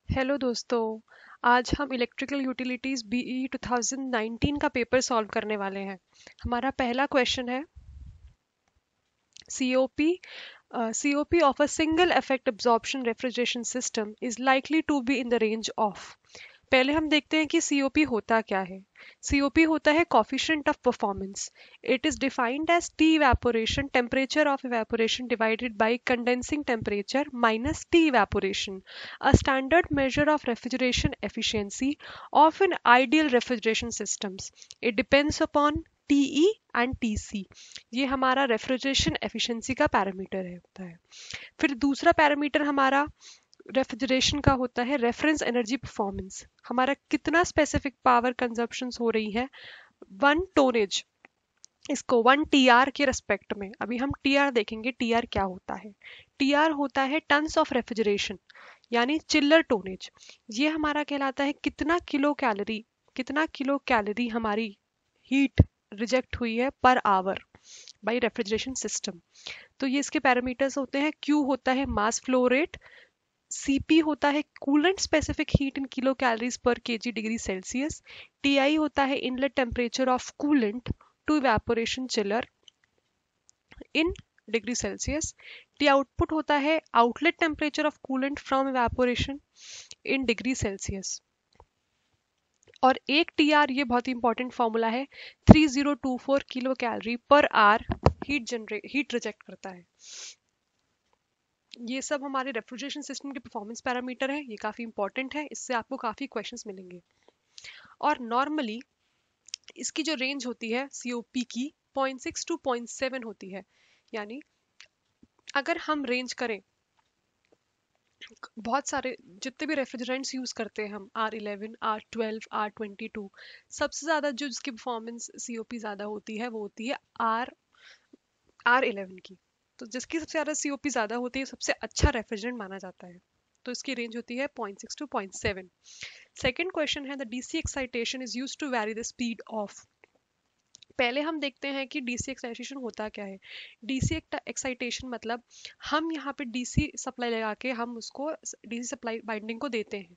Hello दोस्तों। आज हम इलेक्ट्रिकल यूटिलिटीज बीई 2019 का पेपर सॉल्व करने वाले हैं। हमारा पहला क्वेश्चन है COP. COP of a single effect absorption refrigeration system is likely to be in the range of. पहले हम देखते हैं कि COP होता क्या है। COP होता है coefficient of performance. It is defined as T evaporation, temperature of evaporation divided by condensing temperature minus T evaporation, a standard measure of refrigeration efficiency of an ideal refrigeration systems. It depends upon TE and TC. ये हमारा refrigeration efficiency का parameter है होता है। फिर दूसरा parameter हमारा refrigeration का होता है रेफरेंस एनर्जी परफॉर्मेंस। हमारा कितना स्पेसिफिक पावर कंजप्शन हो रही है, वन टोनेज, इसको 1 TR के रेस्पेक्ट में। अभी हम TR देखेंगे, TR क्या होता है। TR होता है टन्स ऑफ रेफ्रिजरेशन, यानी चिल्लर टोनेज। ये हमारा कहलाता है कितना किलो कैलोरी हमारी हीट रिजेक्ट हुई है per hour by refrigeration system. तो ये इसके पैरामीटर्स होते हैं। Q होता है मास फ्लो रेट, CP होता है coolant specific heat in kilo calories per kg degree Celsius, TI होता है inlet temperature of coolant to evaporation chiller in degree Celsius, T output होता है outlet temperature of coolant from evaporation in degree Celsius. और एक TR, ये बहुत important formula है, 3024 kilo calorie per R heat reject करता है। ये सब हमारे रेफ्रिजरेशन सिस्टम के परफॉर्मेंस पैरामीटर है। ये काफी इंपॉर्टेंट है, इससे आपको काफी क्वेश्चंस मिलेंगे। और नॉर्मली इसकी जो रेंज होती है COP की 0.6 टू 0.7 होती है। यानी अगर हम रेंज करें, बहुत सारे जितने भी रेफ्रिजरेंट्स यूज करते हैं हम, R11, R12, R22, सबसे ज्यादा जो जिसकी परफॉर्मेंस COP ज्यादा होती है वो होती है R11 की। तो जिसकी सबसे ज्यादा COP ज्यादा होती है सबसे अच्छा रेफ्रिजरेंट माना जाता है। तो इसकी रेंज होती है 0.6 टू 0.7। सेकेंड क्वेश्चन है the DC excitation is use to vary the speed of. पहले हम देखते हैं कि DC एक्साइटेशन होता क्या है। DC एक्साइटेशन मतलब हम यहाँ पे DC सप्लाई लगा के हम उसको DC सप्लाई बाइंडिंग को देते हैं।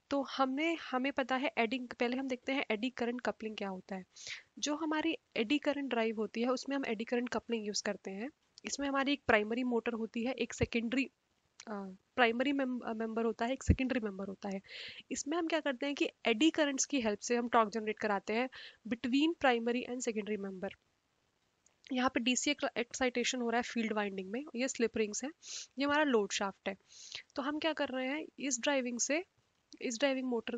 तो हमें पता है एडी, पहले हम देखते हैं एडी करंट कपलिंग क्या होता है। जो हमारी एडी करंट ड्राइव होती है उसमें हम एडी करंट कपलिंग यूज करते हैं। इसमें हमारी एक प्राइमरी मोटर होती है, एक सेकेंडरी प्राइमरी मेंबर होता है, एक सेकेंडरी मेंबर होता है। इसमें हम क्या करते हैं कि एडी करंट्स की हेल्प से हम टॉर्क जनरेट कराते हैं between primary and secondary member. यहाँ पे DC एक्साइटेशन हो रहा है फील्ड वाइंडिंग में, ये स्लिप रिंग्स है, ये हमारा लोड शाफ्ट है। तो हम क्या कर रहे हैं, इस ड्राइविंग मोटर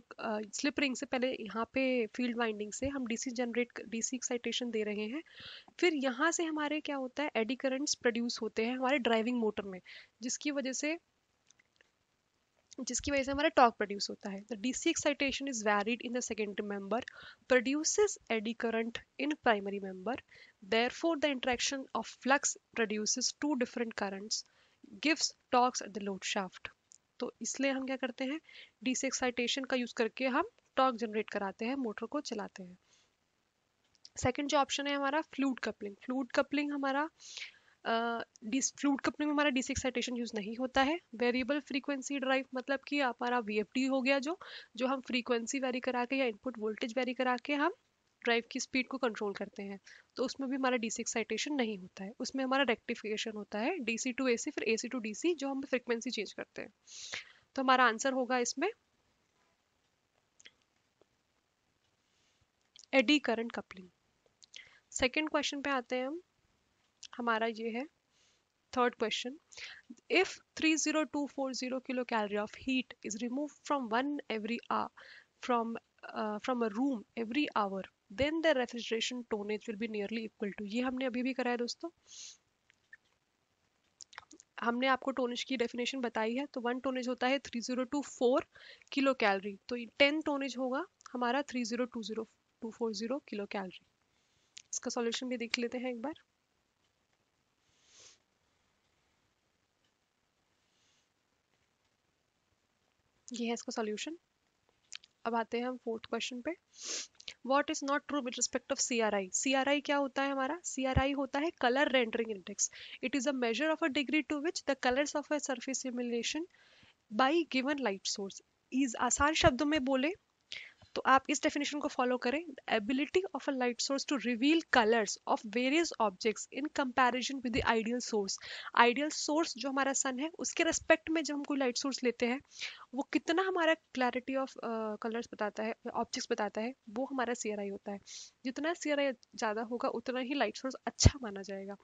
स्लिप रिंग से पहले यहाँ पे फील्ड वाइंडिंग से हम DC एक्साइटेशन दे रहे हैं। फिर यहाँ से हमारे क्या होता है, एडी करंट्स प्रोड्यूस होते हैं हमारे ड्राइविंग मोटर में, जिसकी वजह से जिसकी वजह से हमारा टॉर्क प्रोड्यूस होता है। The DC excitation is varied in the secondary member, produces eddy current in primary member, therefore the interaction of flux produces two different currents gives torques at the load shaft. तो इसलिए हम क्या करते हैं, DC excitation का use करके हम torque generate कराते हैं, मोटर को चलाते हैं। सेकंड जो ऑप्शन है हमारा फ्लूइड कपलिंग। फ्लूइड कपलिंग हमारा फ्लूइड कपलिंग में हमारा DC एक्साइटेशन यूज नहीं होता है। वेरिएबल फ्रीक्वेंसी ड्राइव मतलब कि हमारा VFD हो गया, जो जो हम फ्रीक्वेंसी वेरी करा के या इनपुट वोल्टेज वेरी करा के हम ड्राइव की स्पीड को कंट्रोल करते हैं। तो उसमें भी हमारा DC एक्साइटेशन नहीं होता है, उसमें हमारा रेक्टिफिकेशन होता है DC टू AC, फिर AC टू DC, जो हम फ्रीक्वेंसी चेंज करते हैं। तो हमारा आंसर होगा इसमें eddy current coupling. Second question पे आते हैं हम, हमारा ये है third question. If 30240 kilocalorie of heat is removed from one every hour from a room every hour, then the refrigeration tonnage will be nearly equal to, ये हमने अभी भी करा है दोस्तों। हमने आपको टोनेज की डेफिनेशन बताई है। तो वन टोनेज होता है 3024 किलो कैलोरी, तो 10 टोनेज होगा हमारा 3020 किलो कैलोरी। इसका सॉल्यूशन भी देख लेते हैं एक बार। ये है इसका सॉल्यूशन। अब आते हैं हम फोर्थ क्वेश्चन पे। What is not true with respect of CRI? CRI क्या होता है हमारा, CRI होता है colour rendering index. It is a measure of a degree to which the colours of a surface simulation by given light source इस आसान शब्दों में बोले तो आप इस डेफिनेशन को फॉलो करें, ability of a light source to reveal colours of various objects in comparison with the ideal source. Ideal source जो हमारा सन है उसके रेस्पेक्ट में जब हम कोई लाइट सोर्स लेते हैं वो कितना हमारा क्लैरिटी ऑफ कलर्स बताता है, ऑब्जेक्ट्स बताता है, वो हमारा सीआरआई होता है। जितना सीआरआई ज़्यादा होगा उतना ही लाइट सोर्स अच्छा माना जाएगा।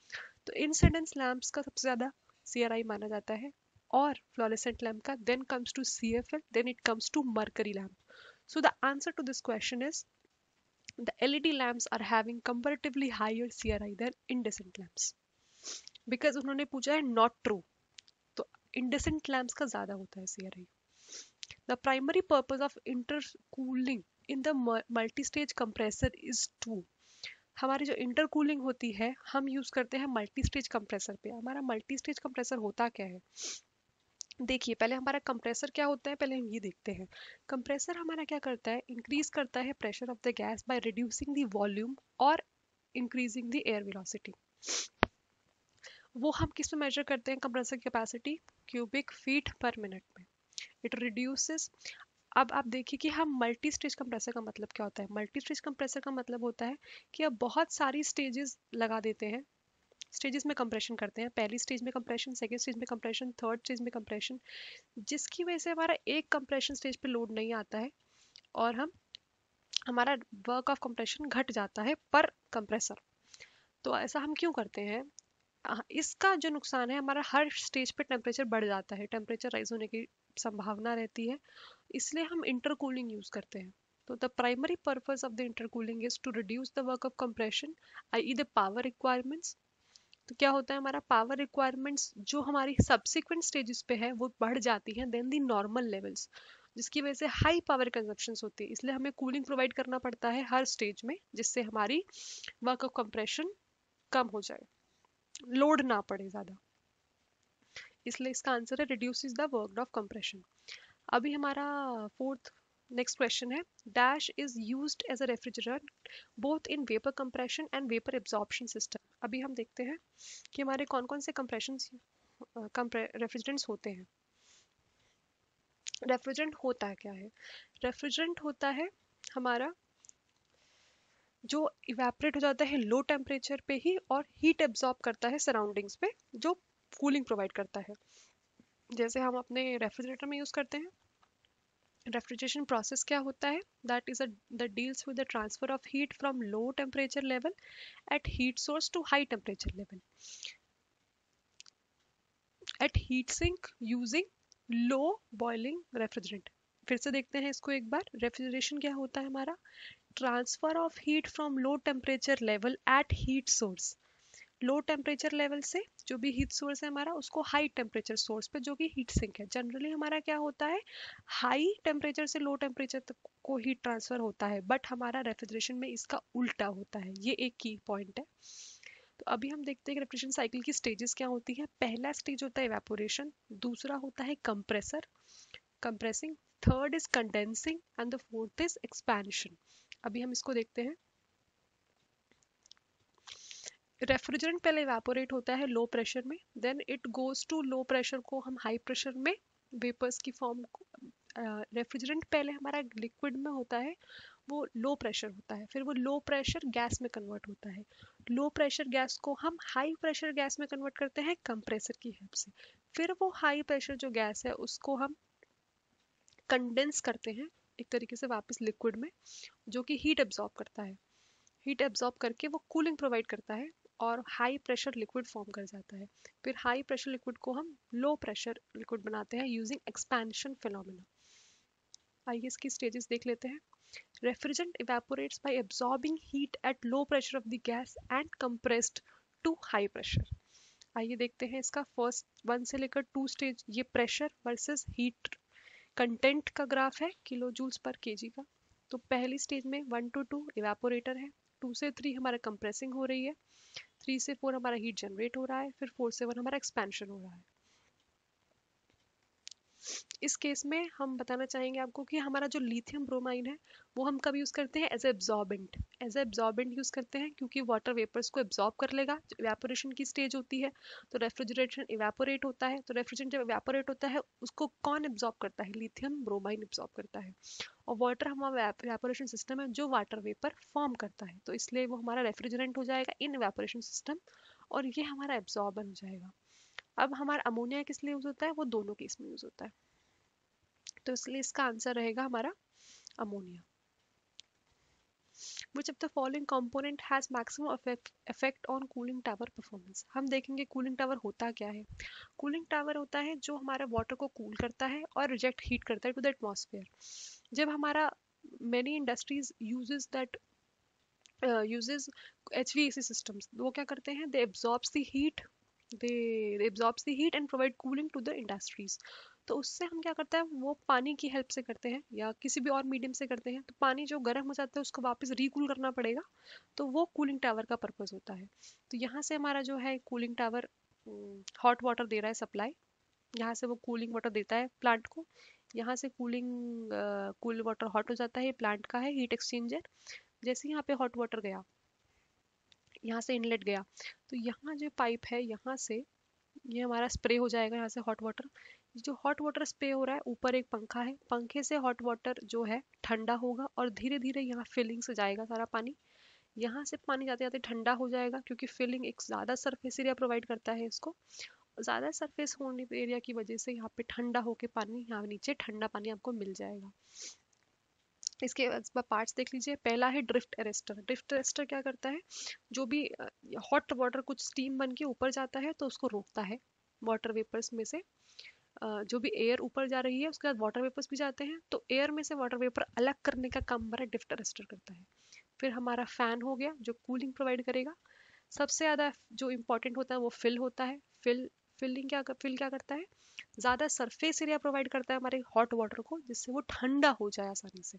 तो इंसिडेंस लैम्प्स का सबसे ज़्यादा सीआरआई माना जाता है, और फ्लोरेसेंट लैम्प का, then comes to CFL, then it comes to mercury lamp. So the answer to this question is the LED lamps are having comparatively higher CRI than incandescent lamps. Because उन्होंने पूछा है not true, तो incandescent lamps का ज़्यादा होता है CRI. The primary purpose of intercooling in the multi-stage compressor is to, हमारी जो इंटरकूलिंग होती है हम यूज करते हैं मल्टी स्टेज कंप्रेसर पे। हमारा मल्टी स्टेज कंप्रेसर होता क्या है, देखिए पहले हमारा कंप्रेसर क्या होता है, पहले हम ये देखते हैं। कंप्रेसर हमारा क्या करता है, इंक्रीज करता है pressure of the gas by reducing the volume और इंक्रीजिंग द एयर वेलोसिटी। वो हम किस में मेजर करते हैं, compressor capacity cubic feet per minute में। It reduces. अब आप देखिए कि हम मल्टी स्टेज कंप्रेसर का मतलब क्या होता है। मल्टी स्टेज कंप्रेसर का मतलब होता है कि अब बहुत सारी स्टेजेस लगा देते हैं, स्टेजेस में कंप्रेशन करते हैं। पहली स्टेज में कंप्रेशन, सेकंड स्टेज में कंप्रेशन, थर्ड स्टेज में कंप्रेशन, जिसकी वजह से हमारा एक कंप्रेशन स्टेज पे लोड नहीं आता है और हमारा वर्क ऑफ कंप्रेशन घट जाता है पर कंप्रेसर। तो ऐसा हम क्यों करते हैं, इसका जो नुकसान है, हमारा हर स्टेज पे टेम्परेचर बढ़ जाता है, टेम्परेचर राइज होने की संभावना रहती है, इसलिए हम इंटरकूलिंग यूज करते हैं। तो the primary purpose of the intercooling is to reduce the work of compression, I the power requirements. तो क्या होता है, हमारा पावर रिक्वायरमेंट्स जो हमारी सब्सिक्वेंट स्टेजेस पे है वो बढ़ जाती हैं देन दी नॉर्मल लेवल्स, जिसकी वजह से हाई पावर कंजप्शन होती है। इसलिए हमें कूलिंग प्रोवाइड करना पड़ता है हर स्टेज में, जिससे हमारी वर्क ऑफ कंप्रेशन कम हो जाए, लोड ना पड़े ज़्यादा। इसलिए इसका आंसर है reduces the work of compression. अभी हमारा फोर्थ नेक्स्ट क्वेश्चन है, dash is used as a refrigerant both in vapour compression and vapour absorption system. अभी हम देखते हैं कि हमारे कौन कौन से कंप्रेशन रेफ्रिजरेंट्स होते हैं। रेफ्रिजरेंट होता है क्या है, रेफ्रिजरेंट होता है हमारा जो इवेपोरेट हो जाता है लो टेम्परेचर पे ही और हीट एब्जॉर्ब करता है सराउंडिंग्स पे, जो कूलिंग प्रोवाइड करता है। जैसे हम अपने रेफ्रिजरेटर में यूज करते हैं। रेफ्रिजरेशन प्रोसेस क्या होता है, that is that deals with the transfer of heat from low temperature level at heat source to high temperature level at heat sink using low boiling refrigerant. फिर से देखते हैं इसको एक बार। रेफ्रिजरेशन क्या होता है हमारा, transfer of heat from low temperature level at heat source, low temperature level से जो भी हीट सोर्स है हमारा उसको हाई टेम्परेचर सोर्स पे जो कि हीट सिंक है। जनरली हमारा क्या होता है, हाई टेम्परेचर से लो टेम्परेचर तक को हीट ट्रांसफर होता है, बट हमारा रेफ्रिजरेशन में इसका उल्टा होता है। ये एक की पॉइंट है। तो अभी हम देखते हैं कि रेफ्रिजरेशन साइकिल की स्टेजेस क्या होती है। पहला स्टेज होता है इवेपोरेशन, दूसरा होता है compressor compressing, third is condensing and the fourth is expansion. अभी हम इसको देखते हैं। रेफ्रिजरेंट पहले इवेपोरेट होता है लो प्रेशर में, then it goes to low pressure को हम हाई प्रेशर में वेपर्स की फॉर्म। रेफ्रिजरेंट पहले हमारा लिक्विड में होता है, वो लो प्रेशर होता है, फिर वो लो प्रेशर गैस में कन्वर्ट होता है। लो प्रेशर गैस को हम हाई प्रेशर गैस में कन्वर्ट करते हैं कंप्रेसर की हेल्प से। फिर वो हाई प्रेशर जो गैस है उसको हम कंडेंस करते हैं एक तरीके से वापस लिक्विड में, जो कि हीट एब्जॉर्ब करता है। हीट एब्जॉर्ब करके वो कूलिंग प्रोवाइड करता है और हाई प्रेशर लिक्विड फॉर्म कर जाता है। फिर हाई प्रेशर लिक्विड को हम लो प्रेशर लिक्विड बनाते हैं यूजिंग एक्सपेंशन फिनोमेना। आइए इसकी स्टेजेस देख लेते हैं। Refrigerant evaporates by absorbing heat at low pressure of the gas and compressed to high pressure. आइए देखते हैं इसका फर्स्ट 1 से लेकर 2 स्टेज, ये प्रेशर वर्सेस हीट कंटेंट का ग्राफ है किलो जूल्स पर केजी का। तो पहली स्टेज में 1 to 2 इवेपोरेटर है, 2 से 3 हमारा कंप्रेसिंग हो रही है, 3 से 4 हमारा हीट जनरेट हो रहा है, फिर 4 से 1 हमारा एक्सपेंशन हो रहा है। इस केस में हम बताना चाहेंगे आपको कि हमारा जो लिथियम ब्रोमाइन है वो हम कब यूज़ करते हैं एज एब्जॉर्बेंट यूज़ करते हैं, क्योंकि वाटर वेपर्स को एब्जॉर्ब कर लेगा। इवेपोरेशन की स्टेज होती है तो रेफ्रिजरेशन इवेपोरेट होता है, तो रेफ्रिजरेशन जब इवेपोरेट होता है उसको कौन एब्जॉर्ब करता है? लिथियम ब्रोमाइन एब्जॉर्ब करता है। और वाटर हमारा इवेपोरेशन सिस्टम है जो वाटर वेपर फॉर्म करता है, तो इसलिए वो हमारा रेफ्रिजरेंट हो जाएगा इन इवेपोरेशन सिस्टम, और ये हमारा एब्जॉर्बर हो जाएगा। अब हमारा अमोनिया किस लिए यूज होता है? वो दोनों केस में यूज होता है, तो इसलिए इसका आंसर रहेगा हमारा ammonia. Which of the following component has maximum effect on cooling tower performance? हम देखेंगे कूलिंग टावर होता क्या है। कूलिंग टावर होता है जो हमारे वाटर को कूल करता है और रिजेक्ट हीट करता है टू द एटमॉस्फेयर। जब हमारा many industries uses HVAC systems, वो क्या करते हैं? They absorbs the heat and provide cooling to the industries। तो उससे हम क्या करते हैं, वो पानी की हेल्प से करते हैं या किसी भी और मीडियम से करते हैं, तो पानी जो गर्म हो जाता है उसको वापस रीकूल करना पड़ेगा, तो वो कूलिंग टावर का पर्पस होता है। तो यहाँ से हमारा जो है कूलिंग टावर हॉट वाटर दे रहा है सप्लाई, यहाँ से वो कूलिंग वाटर देता है प्लांट को, यहाँ से कूल वाटर हॉट हो जाता है, प्लांट का है हीट एक्सचेंजर। जैसे यहाँ पे हॉट वाटर गया, यहाँ से इनलेट गया, तो यहाँ जो पाइप है यहाँ से ये हमारा स्प्रे हो जाएगा यहाँ से हॉट वाटर। जो हॉट वाटर स्प्रे हो रहा है, ऊपर एक पंखा है, पंखे से हॉट वाटर जो है ठंडा होगा और धीरे धीरे यहाँ फिलिंग से जाएगा सारा पानी। यहाँ से पानी जाते जाते ठंडा हो जाएगा, क्योंकि फिलिंग एक ज़्यादा सरफेस एरिया प्रोवाइड करता है इसको। ज़्यादा सरफेस होने एरिया की वजह से यहाँ पे ठंडा होके पानी यहाँ नीचे ठंडा पानी आपको मिल जाएगा। इसके पार्ट्स देख लीजिए। पहला है ड्रिफ्ट अरेस्टर। ड्रिफ्ट अरेस्टर क्या करता है? जो भी हॉट वाटर कुछ स्टीम बन के ऊपर जाता है तो उसको रोकता है। वाटर वेपर्स में से जो भी एयर ऊपर जा रही है उसके बाद वाटर वेपर्स भी जाते हैं, तो एयर में से वाटर वेपर अलग करने का काम हमारा ड्रिफ्ट अरेस्टर करता है। फिर हमारा फैन हो गया जो कूलिंग प्रोवाइड करेगा। सबसे ज़्यादा जो इम्पोर्टेंट होता है वो फिल होता है। फिल क्या करता है? ज़्यादा सरफेस एरिया प्रोवाइड करता है हमारे हॉट वाटर को, जिससे वो ठंडा हो जाए आसानी से।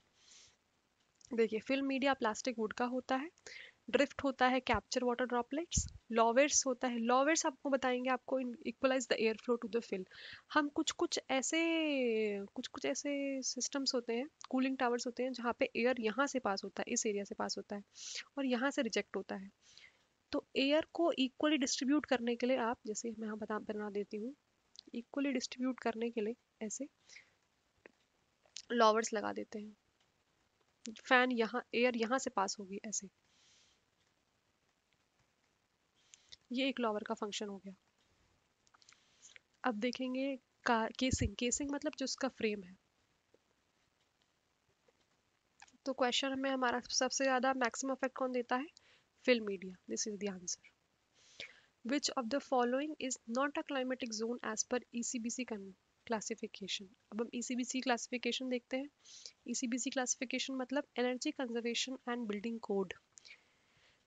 देखिए, फिल्म मीडिया प्लास्टिक वुड का होता है। ड्रिफ्ट होता है कैप्चर वाटर ड्रॉपलेट्स। लॉवेट्स होता है, लॉवेट्स आपको बताएंगे आपको equalise the air flow to the fill. हम कुछ कुछ ऐसे सिस्टम्स होते हैं, कूलिंग टावर्स होते हैं जहाँ पे एयर यहाँ से पास होता है, इस एरिया से पास होता है और यहाँ से रिजेक्ट होता है। तो एयर को इक्वली डिस्ट्रीब्यूट करने के लिए आप, जैसे मैं यहाँ बना देती हूँ, इक्वली डिस्ट्रीब्यूट करने के लिए ऐसे लॉवर्स लगा देते हैं। फैन यहाँ, एयर यहाँ से पास होगी ऐसे, ये एक लॉवर का फंक्शन हो गया। अब देखेंगे केसिंग। केसिंग मतलब जो उसका फ्रेम है। तो क्वेश्चन में हमारा सबसे ज्यादा मैक्सिमम इफेक्ट कौन देता है? Film media. This is the answer. Which of the following is not a climatic zone as per ECBC classification. अब हम ईसीबीसी क्लासिफिकेशन देखते हैं। ईसीबीसी क्लासिफिकेशन मतलब energy conservation and building code.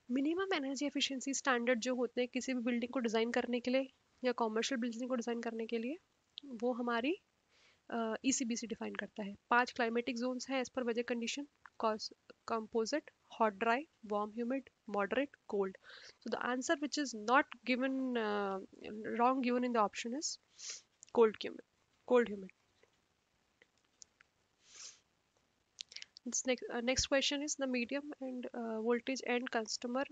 Minimum energy efficiency standard जो होते हैं किसी भी बिल्डिंग को डिज़ाइन करने के लिए या कॉमर्शियल बिल्डिंग को डिज़ाइन करने के लिए, वो हमारी ईसीबीसी डिफाइन करता है। 5 क्लाइमेटिक जोन्स हैं as per weather condition: composite, hot dry, warm humid, moderate, cold. So the answer which is not given, wrong given in the option is cold humid. Next question is: the medium and voltage end customer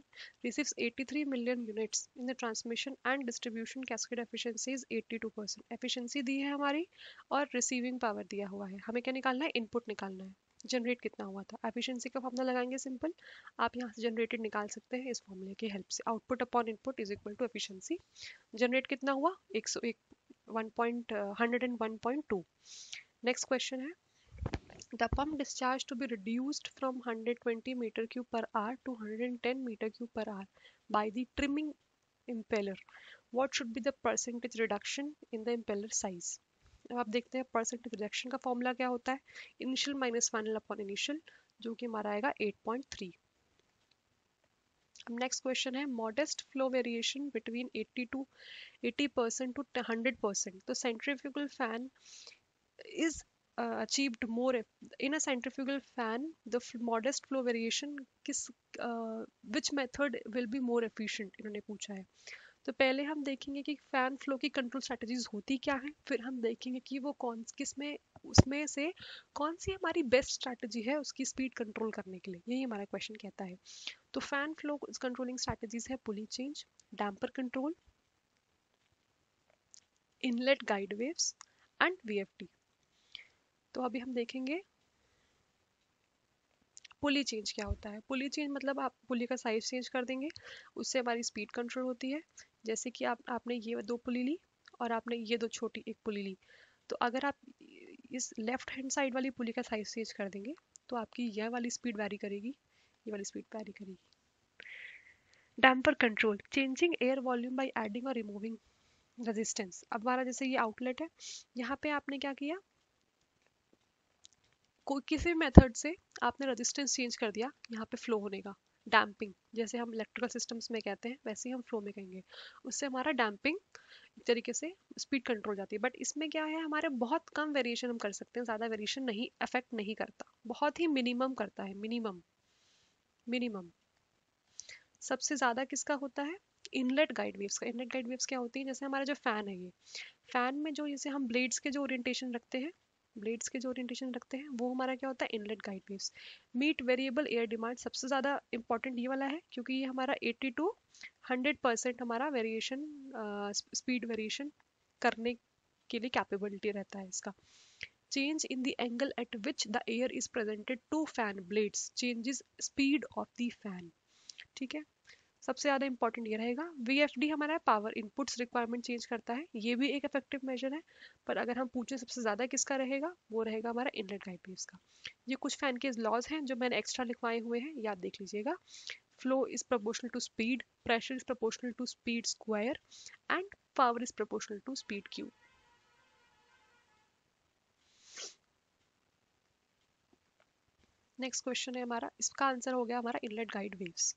receives 83 million units in the transmission and distribution cascade efficiency is 82%। efficiency दी है हमारी और receiving power दिया हुआ है, हमें क्या निकालना है? इनपुट निकालना है। जनरेट कितना हुआ था? एफिशिएंसी का फॉर्मूला लगाएंगे सिंपल, आप यहाँ से जनरेटेड निकाल सकते हैं इस फॉर्मूले की हेल्प से। Output upon input is equal to efficiency. Generate कितना हुआ? 101, 101.2। नेक्स्ट क्वेश्चन है: the pump discharge to be reduced from 120 meter cube per hour to 110 meter cube per hour by the trimming impeller. What should be the percentage reduction in the impeller size? अब आप देखते हैं percentage reduction का formula क्या होता है। Initial minus final upon initial, जो कि हमारा आएगा 8.3। अब नेक्स्ट क्वेश्चन है: modest flow variation between 80% to 100%। तो centrifugal fan is achieved more in a centrifugal fan, the modest flow variation किस which method will be more efficient, इन्होंने पूछा है। तो पहले हम देखेंगे कि फैन फ्लो की कंट्रोल स्ट्रेटजीज होती क्या है, फिर हम देखेंगे कि वो कौन किस में उसमें से कौन सी हमारी बेस्ट स्ट्रैटेजी है उसकी स्पीड कंट्रोल करने के लिए, यही हमारा क्वेश्चन कहता है। तो फैन फ्लो कंट्रोलिंग स्ट्रैटेजीज है pulley change, damper control, inlet guide waves and VFD. तो अभी हम देखेंगे पुली चेंज क्या होता है। पुली चेंज मतलब आप पुली का साइज चेंज कर देंगे, उससे हमारी स्पीड कंट्रोल होती है। जैसे कि आपने ये दो पुली ली और आपने ये दो छोटी एक पुली ली, तो अगर आप इस लेफ्ट हैंड साइड वाली पुली का साइज चेंज कर देंगे तो आपकी यह वाली स्पीड वैरी करेगी, ये वाली स्पीड वैरी करेगी। Damper control, changing air volume by adding और रिमूविंग रेजिस्टेंस। अब हमारा जैसे ये आउटलेट है, यहाँ पे आपने क्या किया, कोई किसी मेथड से आपने रेजिस्टेंस चेंज कर दिया, यहाँ पे फ्लो होने का। डैम्पिंग, जैसे हम इलेक्ट्रिकल सिस्टम्स में कहते हैं वैसे ही हम फ्लो में कहेंगे, उससे हमारा डैम्पिंग एक तरीके से स्पीड कंट्रोल जाती है। बट इसमें क्या है, हमारे बहुत कम वेरिएशन हम कर सकते हैं, ज़्यादा वेरिएशन नहीं अफेक्ट नहीं करता, बहुत ही मिनिमम करता है, मिनिमम मिनिमम। सबसे ज़्यादा किसका होता है, इनलेट गाइड वेव्स का। इनलेट गाइड वेव्स क्या होती है, जैसे हमारा जो फैन है, ये फैन में जो जैसे हम ब्लेड्स के जो ओरिएंटेशन रखते हैं, ब्लेड्स के जो ओरिएंटेशन रखते हैं वो हमारा क्या होता है, inlet guide waves. Meet variable air demand, सबसे ज़्यादा इंपॉर्टेंट ये वाला है क्योंकि ये हमारा 80 to 100% हमारा वेरिएशन, स्पीड वेरिएशन करने के लिए कैपेबिलिटी रहता है इसका। Change in the angle at which the air is presented to fan blades changes speed of the fan. ठीक है, सबसे ज़्यादा इंपॉर्टेंट ये रहेगा। वीएफडी हमारा पावर इनपुट्स रिक्वायरमेंट चेंज करता है, ये भी एक इफेक्टिव मेजर है। पर अगर हम पूछे सबसे ज़्यादा किसका रहेगा, वो रहेगा हमारा इनलेट गाइड वेव्स का। ये कुछ फैन के लॉज हैं जो मैंने एक्स्ट्रा लिखवाए हुए हैं, याद देख लीजिएगा। Flow is proportional to speed, pressure is proportional to speed square and power is proportional to speed cube. Next question है हमारा, इसका आंसर हो गया हमारा inlet guide waves.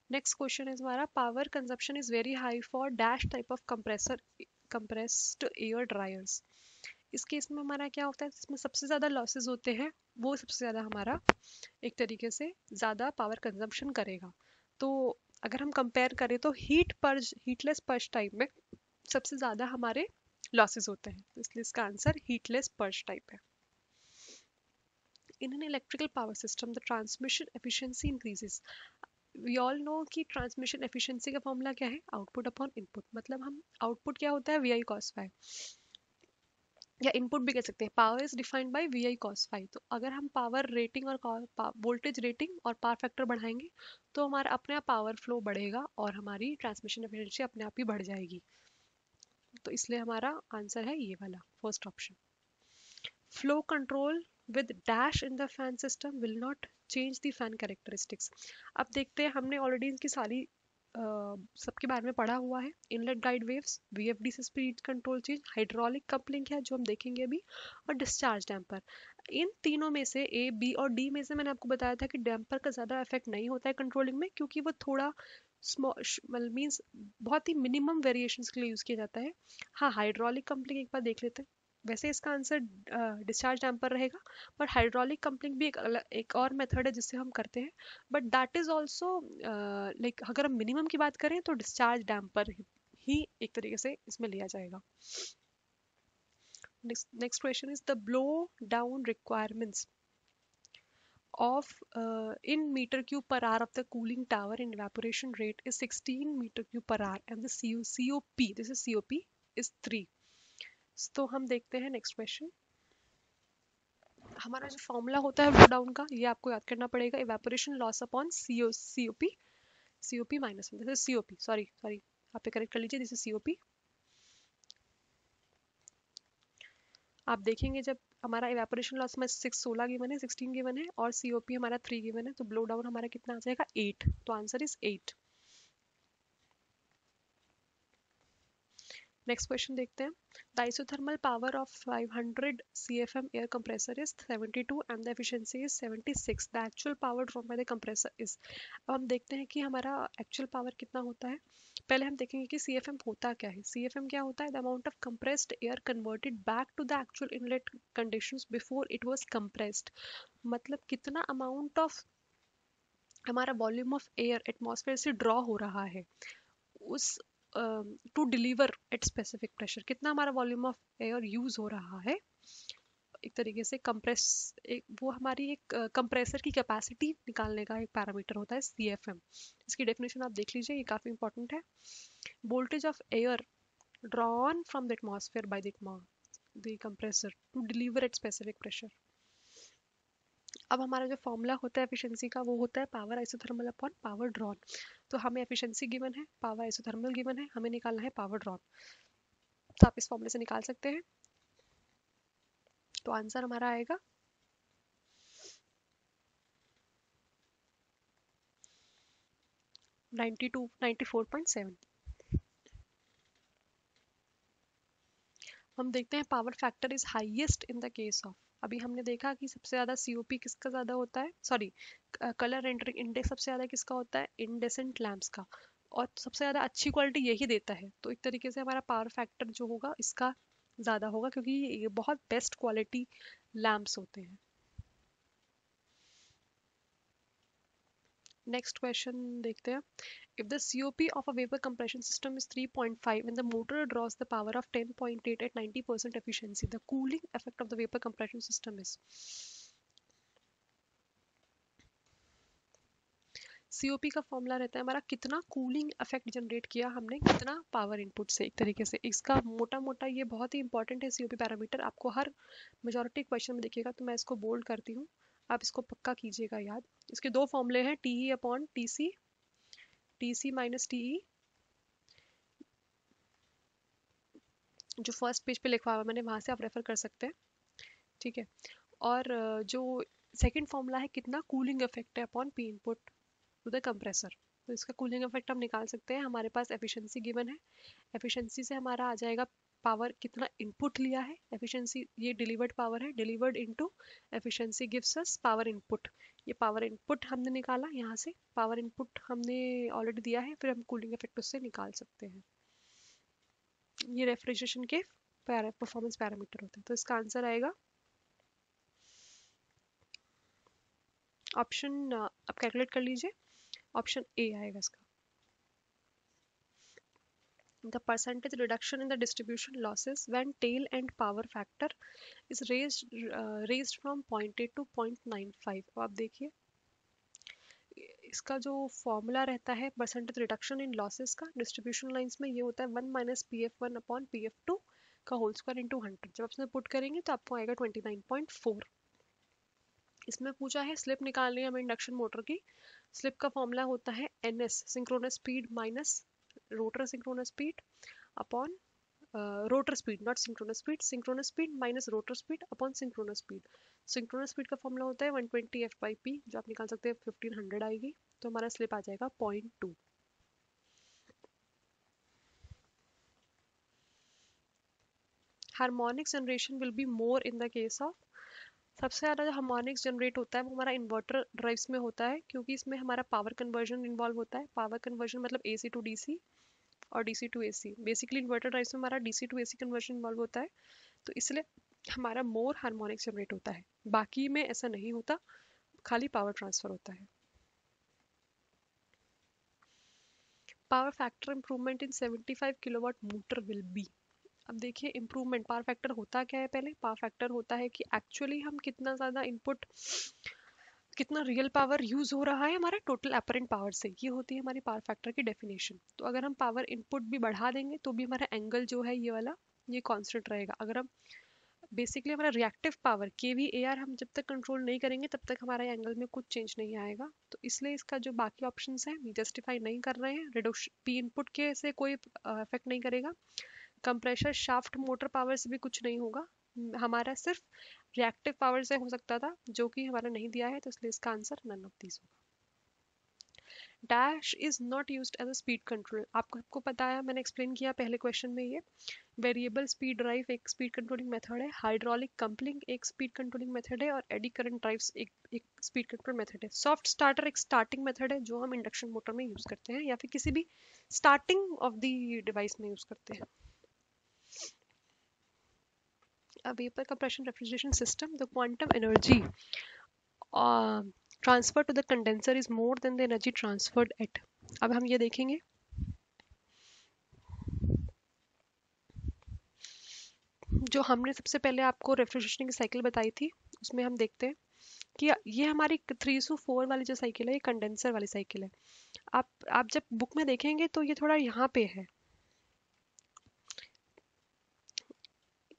Next question is हमारा, power consumption is very high for dash type of compressor compressed air dryers. इस case में हमारा क्या होता है, इसमें सबसे ज़्यादा लॉसेज होते हैं, वो सबसे ज़्यादा हमारा एक तरीके से ज़्यादा पावर कंजम्पशन करेगा। तो अगर हम कंपेयर करें तो हीटलेस पर्ज टाइप में सबसे ज़्यादा हमारे लॉसेज होते हैं, तो इसलिए इसका आंसर हीटलेस पर्ज टाइप है। In an electrical power system the transmission efficiency increases. We all know कि ट्रांसमिशन एफिशिएंसी का फॉर्मूला क्या है, आउटपुट अपॉन इनपुट। मतलब हम आउटपुट क्या होता है, वी आई कॉस फाई, या इनपुट भी कह सकते हैं, power is defined by V I cos phi. तो अगर हम पावर रेटिंग और वोल्टेज रेटिंग और पावर फैक्टर बढ़ाएंगे तो हमारा अपने आप पावर फ्लो बढ़ेगा और हमारी ट्रांसमिशन एफिशिएंसी अपने आप ही बढ़ जाएगी। तो इसलिए हमारा आंसर है ये वाला first option. Flow control with dash in the fan system will not change the fan characteristics। अब देखते हैं, हमने ऑलरेडी इनकी सारी सबके बारे में पढ़ा हुआ है। इनलेट गाइड वेव्स, वीएफडी से speed control change, hydraulic coupling है जो हम देखेंगे अभी, और डिस्चार्ज डैम्पर। इन तीनों में से ए बी और डी में से मैंने आपको बताया था कि डैम्पर का ज़्यादा इफेक्ट नहीं होता है कंट्रोलिंग में, क्योंकि वो थोड़ा स्मॉल मीन्स बहुत ही मिनिमम वेरिएशंस के लिए यूज़ किया जाता है। हाँ, हाइड्रोलिक कपलिंग एक बार देख लेते हैं। वैसे इसका आंसर डिस्चार्ज डैम्पर रहेगा, पर हाइड्रोलिक कपलिंग भी एक और मेथड है जिससे हम करते हैं, but that is also like अगर हम मिनिमम की बात करें तो डिस्चार्ज डैम्पर ही एक तरीके से इसमें लिया जाएगा। Next question is the blow down requirements of in meter cube per hour of the cooling tower in evaporation rate is 16 meter cube per hour and the COP, this is COP is 3। तो हम देखते हैं next question. हमारा जो formula होता है blow down का, ये आपको याद करना पड़ेगा, evaporation loss upon COP, COP minus this is COP, sorry sorry आप पे करेक्ट कर लीजिए, दिस इज सीओपी। आप देखेंगे जब हमारा इवेपोरेशन लॉस में 16 गिवन है, 16 गिवन है और सीओपी हमारा 3 गिवन है, तो ब्लो डाउन हमारा कितना आ जाएगा 8, तो आंसर इज 8। नेक्स्ट क्वेश्चन देखते हैं। The isothermal power of 500 CFM air compressor is 72 and the efficiency is 76। The actual power drawn by the compressor is. अब हम देखते हैं कि हमारा एक्चुअल पावर कितना होता है। पहले हम देखेंगे कि CFM होता क्या है। CFM क्या होता है, the amount of compressed air converted back to the actual inlet conditions before it was compressed. मतलब कितना अमाउंट ऑफ हमारा वॉल्यूम ऑफ एयर एटमॉस्फेयर से ड्रॉ हो रहा है उस to deliver at specific pressure, कितना हमारा वॉल्यूम ऑफ एयर यूज हो रहा है एक तरीके से कंप्रेस, एक वो हमारी एक कंप्रेसर की कैपेसिटी निकालने का एक पैरामीटर होता है CFM। इसकी डेफिनेशन आप देख लीजिए, ये काफ़ी इंपॉर्टेंट है। Voltage of air drawn from the atmosphere by the compressor to deliver at specific pressure। अब हमारा जो फॉर्मूला होता है एफिशिएंसी का वो होता है power isothermal upon power drawn. तो हमें एफिशिएंसी गिवन है, पावर आइसोथर्मल गिवन है, हमें निकालना है पावर ड्रॉन। तो आप इस फॉर्मूले से निकाल सकते हैं। तो आंसर हमारा आएगा 94.7। हम देखते हैं power factor is highest in the case of, अभी हमने देखा कि सबसे ज़्यादा COP किसका ज़्यादा होता है, सॉरी कलर रेंडरिंग इंडेक्स सबसे ज़्यादा किसका होता है, इंडेसेंट लैम्प्स का, और सबसे ज़्यादा अच्छी क्वालिटी यही देता है। तो एक तरीके से हमारा पावर फैक्टर जो होगा इसका ज़्यादा होगा, क्योंकि ये बहुत बेस्ट क्वालिटी लैम्प्स होते हैं। नेक्स्ट क्वेश्चन देखते हैं। If the COP of a vapor compression system is 3.5 and the motor draws the power of 10.8 at 90% efficiency, the cooling effect of the vapor compression system is। COP का formula रहता है हमारा कितना cooling effect generate किया हमने कितना power input से। एक तरीके से इसका मोटा मोटा ये बहुत ही इंपॉर्टेंट है COP पैरामीटर, आपको हर मेजोरिटी क्वेश्चन में दिखेगा, तो मैं इसको बोल्ड करती हूँ, आप इसको पक्का कीजिएगा याद। इसके दो फॉर्मूले हैं, TE upon TC, TC minus TE, जो फर्स्ट पेज पे लिखा हुआ है मैंने वहां से आप रेफर कर सकते हैं, ठीक है। और जो सेकंड फॉर्मूला है कितना कूलिंग इफेक्ट है upon P input to the compressor. तो इसका कूलिंग इफेक्ट हम निकाल सकते हैं, हमारे पास एफिशिएंसी गिवन है, एफिशिएंसी से हमारा आ जाएगा पावर कितना इनपुट लिया है, एफिशिएंसी ये डिलीवर्ड पावर है, delivered into efficiency gives us power input. ये पावर इनपुट हमने निकाला, यहाँ से पावर इनपुट हमने ऑलरेडी दिया है, फिर हम कूलिंग इफेक्ट उससे निकाल सकते हैं। ये रेफ्रिजरेशन के परफॉर्मेंस पैरामीटर होते हैं। तो इसका आंसर आएगा ऑप्शन, आप कैलकुलेट कर लीजिए, ऑप्शन ए आएगा इसका। The percentage reduction in the distribution losses when tail end power factor is raised from 0.8 to 0.95। अब आप देखिए इसका जो फॉर्मूला रहता है परसेंटेज रिडक्शन इन लॉसेस का डिस्ट्रीब्यूशन लाइंस में, ये होता है 1 माइनस PF1 अपॉन PF2 का होल स्क्वायर इंटू 100। जब आप इसमें पुट करेंगे तो आपको आएगा 29.4। इसमें पूछा है स्लिप निकालनी है हमें इंडक्शन मोटर की। स्लिप का फॉर्मूला होता है NS synchronous speed minus rotor synchronous speed upon rotor speed, not synchronous speed, synchronous speed minus rotor speed upon synchronous speed. Synchronous speed का फॉर्मूला होता है 120 F/P, जो आप निकाल सकते हैं 1500 आएगी। तो हमारा स्लिप आ जाएगा 0.2। Harmonics generation will be more in the case of, सबसे ज़्यादा जो हार्मोनिक्स जनरेट होता है वो हमारा इन्वर्टर ड्राइव्स में होता है, क्योंकि इसमें हमारा पावर कन्वर्जन इन्वॉल्व होता है। पावर कन्वर्जन मतलब AC टू DC और DC to AC। Basically inverter drives में हमारा DC to AC conversion involve होता है, तो इसलिए हमारा मोर हार्मोनिक्स जनरेट होता है। बाकी में ऐसा नहीं होता, खाली पावर ट्रांसफर होता है। Power factor improvement in 75 kilowatt motor will be. अब देखिए इंप्रूवमेंट पावर फैक्टर होता क्या है, पहले पावर फैक्टर होता है कि एक्चुअली हम कितना ज़्यादा इनपुट, कितना रियल पावर यूज हो रहा है हमारा टोटल अपरेंट पावर से, ये होती है हमारी पावर फैक्टर की डेफिनेशन। तो अगर हम पावर इनपुट भी बढ़ा देंगे तो भी हमारा एंगल जो है ये वाला ये कांस्टेंट रहेगा। अगर हम बेसिकली हमारा रिएक्टिव पावर KVAR हम जब तक कंट्रोल नहीं करेंगे तब तक हमारा एंगल में कुछ चेंज नहीं आएगा। तो इसलिए इसका जो बाकी ऑप्शंस हैं जस्टिफाई नहीं कर रहे हैं, रिडक्शन P इनपुट के से कोई इफेक्ट नहीं करेगा, कंप्रेशर शाफ्ट मोटर पावर से भी कुछ नहीं होगा, हमारा सिर्फ रिएक्टिव पावर से हो सकता था जो कि हमारा नहीं दिया है, तो इसलिए इसका आंसर नन ऑफ दीज होगा। Dash is not used as a speed control, आपको पता है मैंने एक्सप्लेन किया पहले क्वेश्चन में। ये वेरिएबल स्पीड ड्राइव एक स्पीड कंट्रोलिंग मेथड है, हाइड्रोलिक कंपलिंग एक स्पीड कंट्रोलिंग मेथड है, और एडी करंट ड्राइव्स एक स्पीड कंट्रोल मेथड है। सॉफ्ट स्टार्टर एक स्टार्टिंग मेथड है जो हम इंडक्शन मोटर में यूज करते हैं या फिर किसी भी स्टार्टिंग ऑफ द डिवाइस में यूज करते हैं। A vapor compression refrigeration system, the quantum energy transfer to the condenser is more than the energy transferred at. अब हम ये देखेंगे, जो हमने सबसे पहले आपको रेफ्रिजरेशन की साइकिल बताई थी, उसमें हम देखते हैं कि ये हमारी 3 से 4 वाली जो साइकिल है, ये कंडेंसर वाली साइकिल है। आप जब बुक में देखेंगे तो ये थोड़ा यहाँ पे है,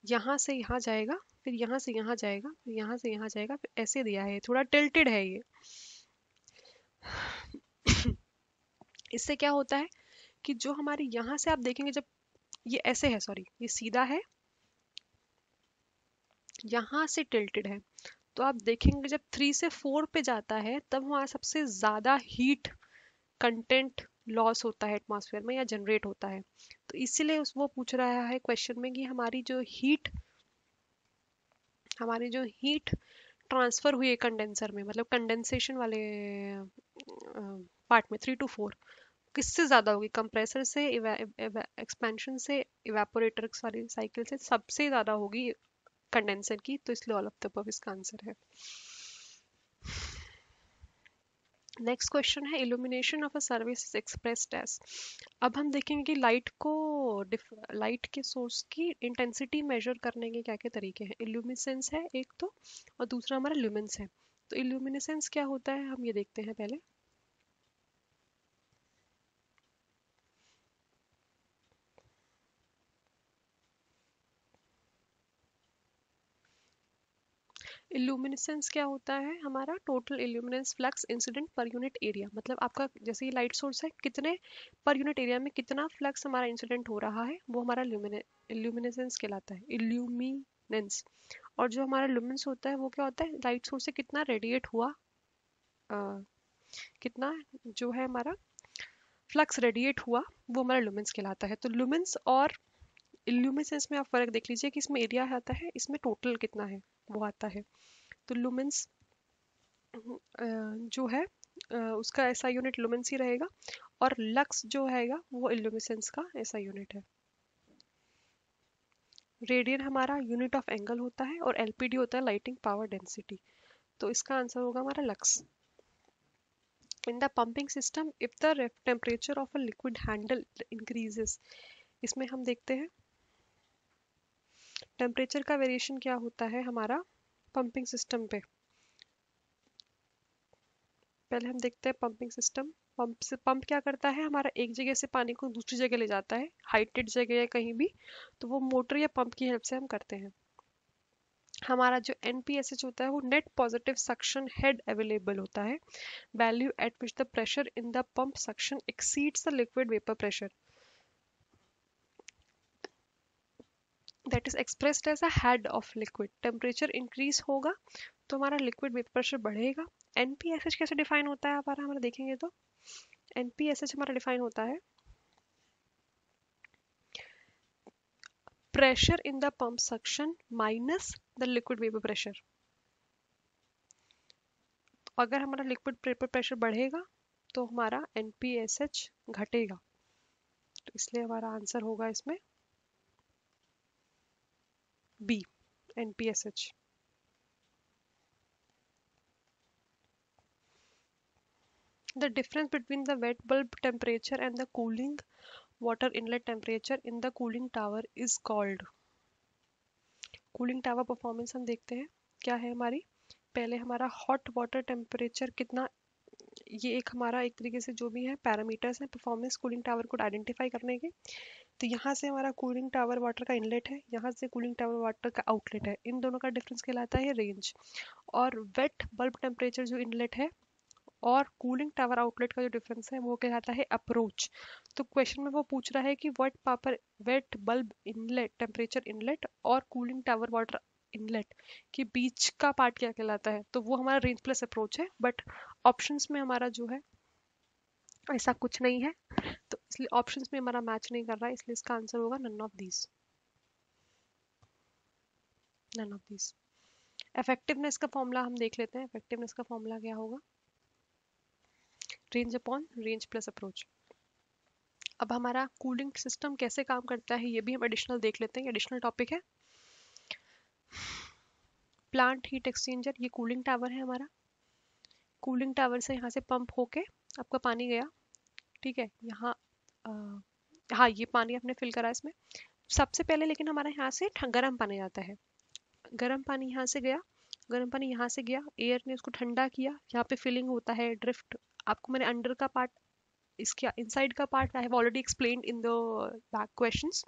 यहाँ से यहाँ जाएगा, फिर यहाँ से यहाँ जाएगा, फिर यहाँ से यहाँ जाएगा, फिर ऐसे दिया है, थोड़ा टिल्टेड है ये। इससे क्या होता है कि जो हमारे यहाँ से आप देखेंगे, जब ये ऐसे है, सॉरी ये सीधा है, यहाँ से टिल्टेड है, तो आप देखेंगे जब 3 से 4 पे जाता है तब वहाँ सबसे ज्यादा हीट कंटेंट लॉस होता है एटमॉस्फेयर में या जनरेट होता है। तो इसीलिए उस वो पूछ रहा है क्वेश्चन में कि हमारी जो हीट ट्रांसफर हुई है कंडेंसर में, मतलब कंडेंसेशन वाले पार्ट में 3 to 4, किससे ज्यादा होगी, कंप्रेसर से, एक्सपेंशन से, इवेपोरेटर वाली साइकिल से सबसे ज्यादा होगी कंडेंसर की, तो इसलिए ऑल ऑफ द अबव इसका आंसर है। नेक्स्ट क्वेश्चन है illumination of a service is expressed as. अब हम देखेंगे कि लाइट के सोर्स की इंटेंसिटी मेजर करने के क्या क्या तरीके हैं। इल्यूमिनेसेंस है एक तो, और दूसरा हमारा ल्यूमेंस है। तो इल्यूमिनेसेंस क्या होता है हम ये देखते हैं पहले। इल्यूमिनेसेंस क्या होता है, हमारा total illuminance flux incident per unit area, मतलब आपका जैसे ये लाइट सोर्स है, कितने पर यूनिट एरिया में कितना फ्लक्स हमारा इंसिडेंट हो रहा है, वो हमारा इल्यूमिनेसेंस कहलाता है, इल्यूमिनेंस। और जो हमारा लुमेंस होता है वो क्या होता है, लाइट सोर्स से कितना रेडिएट हुआ, अ, कितना जो है हमारा फ्लक्स रेडिएट हुआ, वो हमारा लुमेंस कहलाता है। तो लुमेंस और इल्यूमिनेसेंस में आप फर्क देख लीजिए कि इसमें एरिया आता है, इसमें टोटल कितना है वो आता है। तो लुमेंस जो है उसका ऐसा यूनिट लुमेंस ही रहेगा, और लक्स जो हैगा वो इल्यूमिनेसेंस का ऐसा यूनिट है। रेडियन हमारा यूनिट ऑफ एंगल होता है, और एलपीडी होता है लाइटिंग पावर डेंसिटी। तो इसका आंसर होगा हमारा lux. In the pumping system if the temperature of a liquid handle increases, इसमें हम देखते हैं टेम्परेचर का वेरिएशन क्या होता है हमारा पंपिंग सिस्टम पे। पहले हम देखते हैं पंपिंग सिस्टम। पंप क्या करता है, हमारा एक जगह से पानी को दूसरी जगह ले जाता है, हाइटेड जगह या कहीं भी, तो वो मोटर या पंप की हेल्प से हम करते हैं। हमारा जो NPSH होता है वो net positive suction head available होता है, value at which the pressure in the pump suction exceeds the liquid vapour pressure, that is expressed as a head of liquid. Temperature increase होगा तो हमारा लिक्विड वेपर प्रेशर बढ़ेगा। NPSH कैसे define होता है हमारा देखेंगे तो NPSH हमारा डिफाइन होता है pressure in the pump suction minus the liquid vapour pressure. अगर हमारा लिक्विड वेपर प्रेशर बढ़ेगा तो हमारा NPSH घटेगा, तो इसलिए हमारा आंसर होगा इसमें B, NPSH। The difference between the wet bulb temperature and the cooling water inlet temperature in the cooling tower is called। Cooling tower performance हम देखते हैं क्या है हमारी। पहले हमारा हॉट वाटर टेम्परेचर कितना, ये एक हमारा एक तरीके से जो भी है पैरामीटर्स हैं परफॉर्मेंस कूलिंग टावर को आइडेंटिफाई करने के। तो यहाँ से हमारा कूलिंग टावर वाटर का इनलेट है, यहाँ से कूलिंग टावर वाटर का आउटलेट है, इन दोनों का डिफरेंस कहलाता है रेंज। और वेट बल्ब टेम्परेचर जो इनलेट है और कूलिंग टावर आउटलेट का जो डिफरेंस है वो कहलाता है अप्रोच। तो क्वेश्चन में वो पूछ रहा है कि व्हाट पापर wet bulb inlet temperature inlet और कूलिंग टावर वाटर इनलेट के बीच का पार्ट क्या कहलाता है, तो वो हमारा रेंज प्लस अप्रोच है। बट ऑप्शंस में हमारा जो है ऐसा कुछ नहीं है, तो इसलिए ऑप्शंस में हमारा मैच नहीं कर रहा है, इसलिए इसका आंसर होगा none of these, none of these. Effectiveness का फॉर्मूला हम देख लेते हैं। इफेक्टिवनेस का फॉर्मूला क्या होगा, range upon range plus approach. अब हमारा कूलिंग सिस्टम कैसे काम करता है ये भी हम एडिशनल देख लेते हैं, एडिशनल टॉपिक है। प्लांट हीट एक्सचेंजर, ये कूलिंग टावर है हमारा। कूलिंग टावर से यहाँ से पंप होके आपका पानी गया, ठीक है। यहाँ हाँ, ये पानी आपने फिल करा इसमें सबसे पहले, लेकिन हमारे यहाँ से गर्म पानी जाता है। गर्म पानी यहाँ से गया, गर्म पानी यहाँ से गया, एयर ने उसको ठंडा किया, यहाँ पे फिलिंग होता है, ड्रिफ्ट। आपको मैंने अंडर का पार्ट, इसके इनसाइड का part I have already explained in the back questions.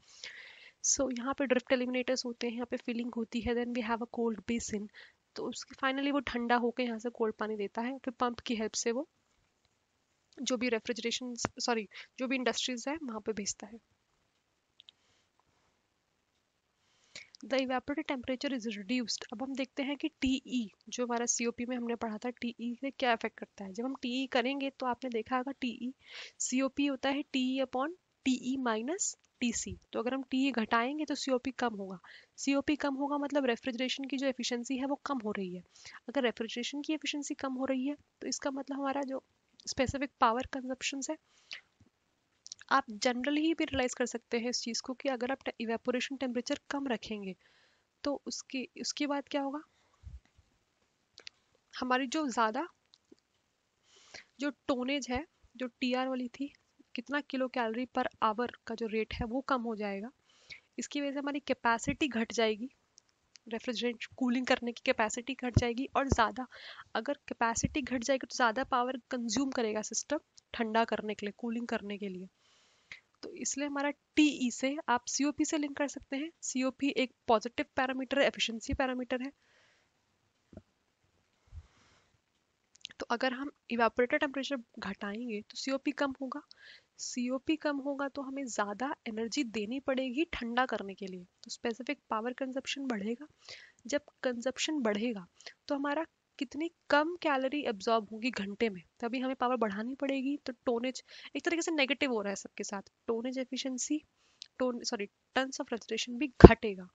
So यहाँ पे ड्रिफ्ट एलिमिनेटर्स होते हैं, यहाँ पे फिलिंग होती है, then we have a cold basin. तो उसके फाइनली वो ठंडा होकर यहाँ से कोल्ड पानी देता है, फिर पंप की हेल्प से वो जो भी रेफ्रिजरेशन, सॉरी, जो भी इंडस्ट्रीज है वहां पे भेजता है। The evaporated temperature is reduced. अब हम देखते हैं कि टीई, जो हमारा सीओपी में हमने पढ़ा था, टीई से क्या इफेक्ट करता है। जब हम टीई करेंगे तो आपने देखा होगा टीई, सीओपी होता है TE upon TE minus TC. तो अगर हम टीई घटाएंगे तो सीओपी कम होगा। सीओपी कम होगा मतलब रेफ्रिजरेशन की जो एफिशिएंसी है वो कम हो रही है। अगर रेफ्रिजरेशन की एफिशिएंसी कम हो रही है तो इसका मतलब हमारा जो स्पेसिफिक पावर कंजप्शन है, आप जनरली ही भी रियलाइज कर सकते हैं इस चीज़ को कि अगर आप इवेपोरेशन टेम्परेचर कम रखेंगे तो उसकी उसके बाद क्या होगा, हमारी जो ज़्यादा जो टोनेज है, जो टीआर वाली थी, कितना किलो कैलोरी पर आवर का जो रेट है वो कम हो जाएगा। इसकी वजह से हमारी कैपेसिटी घट जाएगी, रेफ्रिजरेट कूलिंग करने की कैपेसिटी घट जाएगी। और ज़्यादा अगर कैपेसिटी घट जाएगी तो ज़्यादा पावर कंज्यूम करेगा सिस्टम ठंडा करने के लिए, कूलिंग करने के लिए। तो इसलिए हमारा टीई से आप सीओपी से लिंक कर सकते हैं। सीओपी एक पॉजिटिव पैरामीटर, एफिशिएंसी पैरामीटर है। तो अगर हम इवेपोरेटर टेम्परेचर घटाएंगे तो सीओपी कम होगा। सीओपी कम होगा तो हमें ज़्यादा एनर्जी देनी पड़ेगी ठंडा करने के लिए, तो स्पेसिफिक पावर कंजप्शन बढ़ेगा। जब कंजप्शन बढ़ेगा तो हमारा कितनी कम कैलोरी एब्जॉर्ब होगी घंटे में, तभी हमें पावर बढ़ानी पड़ेगी। तो टोनेज एक तरीके से नेगेटिव हो रहा है सबके साथ, tonnage efficiency, tone sorry tons of refrigeration भी घटेगा।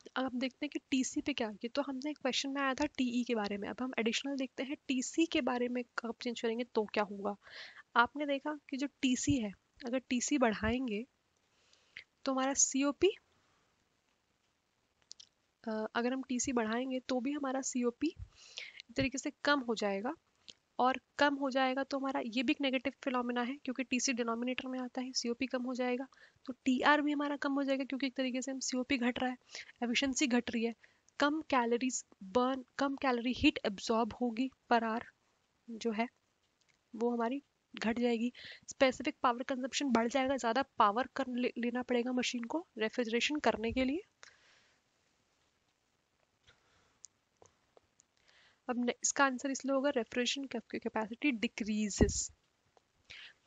अब हम देखते हैं कि टीसी पे क्या, ये तो हमने क्वेश्चन में आया था टीई के बारे में। अब हम एडिशनल देखते हैं टीसी के बारे में, कब चेंज करेंगे तो क्या होगा। आपने देखा कि जो टीसी है, अगर टीसी बढ़ाएंगे तो हमारा सीओपी, अगर हम टीसी बढ़ाएंगे तो भी हमारा सीओपी एक तरीके से कम हो जाएगा। और कम हो जाएगा तो हमारा ये भी एक नेगेटिव फिनोमेना है, क्योंकि टीसी डिनोमिनेटर में आता है, सीओपी कम हो जाएगा तो टीआर भी हमारा कम हो जाएगा, क्योंकि एक तरीके से हम सीओपी घट रहा है, एफिशिएंसी घट रही है, कम कैलोरीज बर्न, कम कैलोरी हीट एब्जॉर्ब होगी पर आर जो है वो हमारी घट जाएगी। स्पेसिफिक पावर कंजप्शन बढ़ जाएगा, ज़्यादा पावर लेना पड़ेगा मशीन को रेफ्रिजरेशन करने के लिए। अब इसका आंसर इसलिए होगा refrigeration capacity decreases.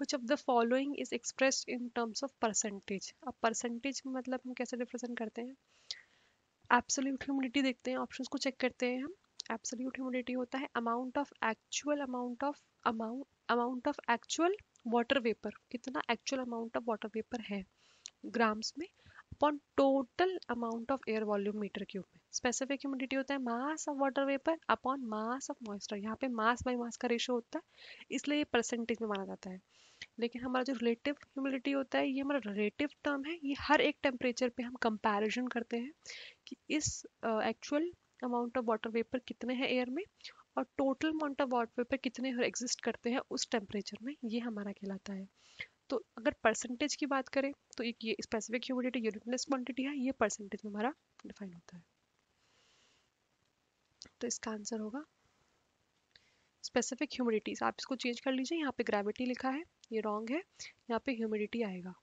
Which of the following is expressed in terms of percentage? अब परसेंटेज में मतलब हम कैसे रिप्रेजेंट करते हैं। एब्सोल्यूट ह्यूमिडिटी देखते हैं, ऑप्शंस को चेक करते हैं हम। एब्सोल्यूट ह्यूमिडिटी होता है amount of actual water vapour, कितना actual amount of water vapour है ग्राम्स में, upon total amount of air volume metre cube में। स्पेसिफिक ह्यूमिडिटी होता है mass of water vapour upon mass of moisture, यहाँ पे मास बाय मास का ratio होता है, इसलिए ये परसेंटेज में माना जाता है। लेकिन हमारा जो रिलेटिव ह्यूमिडिटी होता है, ये हमारा रिलेटिव टर्म है, ये हर एक टेम्परेचर पे हम कंपैरिजन करते हैं कि इस actual amount of water vapour कितने हैं एयर में और total amount of water vapour कितने एग्जिस्ट करते हैं उस टेम्परेचर में, ये हमारा कहलाता है। तो अगर परसेंटेज की बात करें तो एक ये स्पेसिफिक ह्यूमिडिटी यूनिटलेस क्वांटिटी है, ये परसेंटेज में हमारा डिफाइन होता है। तो इसका आंसर होगा स्पेसिफिक ह्यूमिडिटी। आप इसको चेंज कर लीजिए, यहाँ पे ग्रेविटी लिखा है, ये रॉन्ग है, यहाँ पे ह्यूमिडिटी आएगा।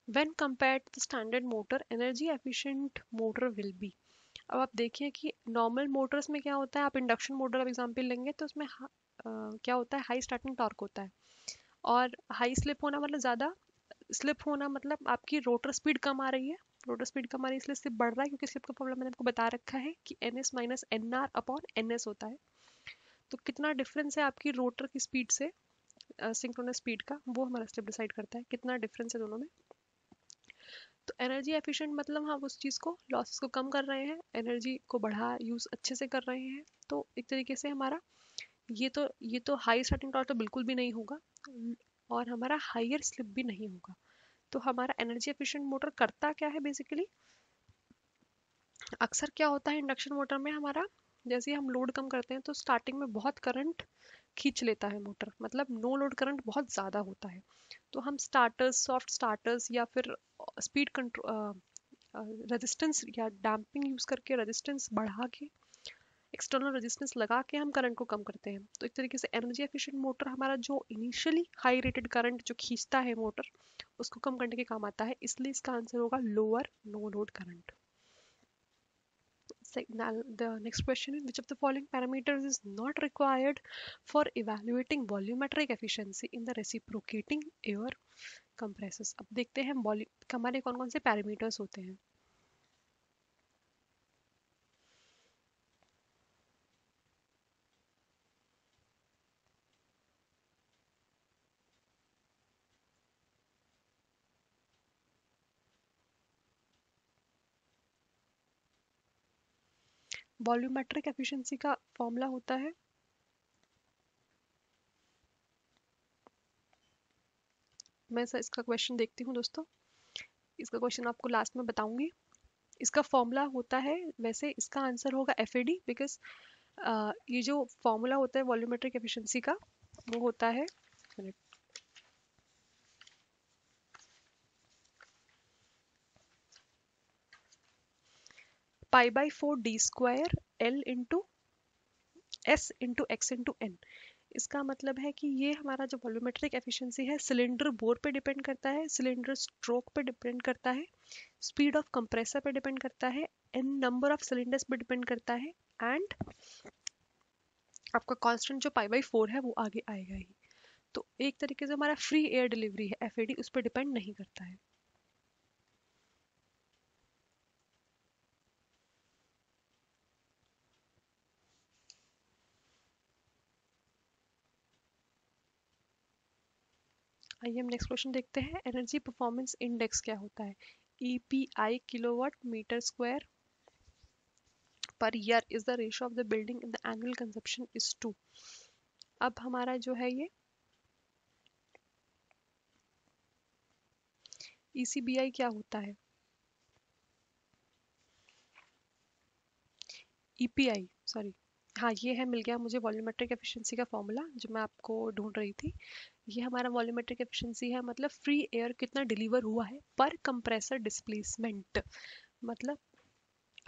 When compared to the standard motor, energy efficient motor will be। अब आप देखिए कि नॉर्मल मोटर्स में क्या होता है, आप इंडक्शन मोटर का एग्जांपल लेंगे तो उसमें क्या होता है, हाई स्टार्टिंग टॉर्क होता है, और हाई स्लिप होना मतलब ज़्यादा स्लिप होना मतलब आपकी रोटर स्पीड कम आ रही है। रोटर स्पीड कम आ रही है इसलिए स्लिप बढ़ रहा है, क्योंकि स्लिप का फॉर्मूला मैंने आपको बता रखा है कि N S minus N R upon N S होता है। तो कितना डिफरेंस है आपकी रोटर की स्पीड से सिंक्रोनस स्पीड का, वो हमारा स्लिप डिसाइड करता है, कितना डिफरेंस है दोनों में। तो एनर्जी एफिशिएंट मतलब हम उस चीज़ को, लॉसेस को कम कर रहे हैं, एनर्जी को बढ़ा यूज़ अच्छे से कर रहे हैं। तो एक तरीके से हमारा ये तो हाई स्टार्टिंग टॉर्क तो बिल्कुल भी नहीं होगा, और हमारा हाइयर स्लिप भी नहीं होगा। तो हमारा एनर्जी एफिशिएंट मोटर करता क्या है बेसिकली, अक्सर क्या होता है इंडक्शन मोटर में हमारा, जैसे ही हम लोड कम करते हैं तो स्टार्टिंग में बहुत करंट खींच लेता है मोटर, मतलब नो लोड करंट बहुत ज़्यादा होता है। तो हम स्टार्टर्स, सॉफ्ट स्टार्टर्स या फिर स्पीड कंट्रोल, रेजिस्टेंस या डैम्पिंग यूज़ करके रेजिस्टेंस बढ़ा के, एक्सटर्नल रेजिस्टेंस लगा के हम करंट को कम करते हैं। तो एक तरीके से एनर्जी एफिशिएंट मोटर हमारा जो इनिशियली हाई रेटेड करंट जो खींचता है मोटर, उसको कम करने के काम आता है, इसलिए इसका आंसर होगा lower no load current. Now, the next question is which of the following parameters is not required for evaluating volumetric efficiency in the reciprocating air compressors। अब देखते हैं हमारे कौन कौन से पैरामीटर्स होते हैं। वॉल्यूमेट्रिक एफिशिएंसी का फॉर्मूला होता है, मैं इसका क्वेश्चन देखती हूँ दोस्तों, इसका क्वेश्चन आपको लास्ट में बताऊंगी। इसका फॉर्मूला होता है, वैसे इसका आंसर होगा एफ ए डी, बिकॉज ये जो फॉर्मूला होता है वॉल्यूमेट्रिक एफिशिएंसी का, वो होता है pi by 4 d² L into S into X into N. इसका मतलब है कि ये हमारा जो वॉल्यूमेट्रिक एफिशिएंसी है सिलेंडर बोर पे डिपेंड करता है, सिलेंडर स्ट्रोक पे डिपेंड करता है, स्पीड ऑफ कंप्रेसर पे डिपेंड करता है, एन नंबर ऑफ सिलेंडर्स पे डिपेंड करता है, एंड आपका कांस्टेंट जो पाई बाई 4 है वो आगे आएगा ही। तो एक तरीके से हमारा फ्री एयर डिलीवरी है एफएडी, उस पर डिपेंड नहीं करता है। आइए हम नेक्स्ट क्वेश्चन देखते हैं। एनर्जी परफॉर्मेंस इंडेक्स क्या होता है? EPI kilowatt metre square per year is the ratio of the building in the annual consumption is 2। अब हमारा जो है ये ईसीबीआई क्या होता है? ईपीआई, सॉरी, हाँ ये है, मिल गया मुझे वॉल्यूमेट्रिक एफिशिएंसी का फॉर्मूला जो मैं आपको ढूंढ रही थी। ये हमारा वॉल्यूमेट्रिक एफिशिएंसी है, मतलब फ्री एयर कितना डिलीवर हुआ है पर कंप्रेसर डिस्प्लेसमेंट। मतलब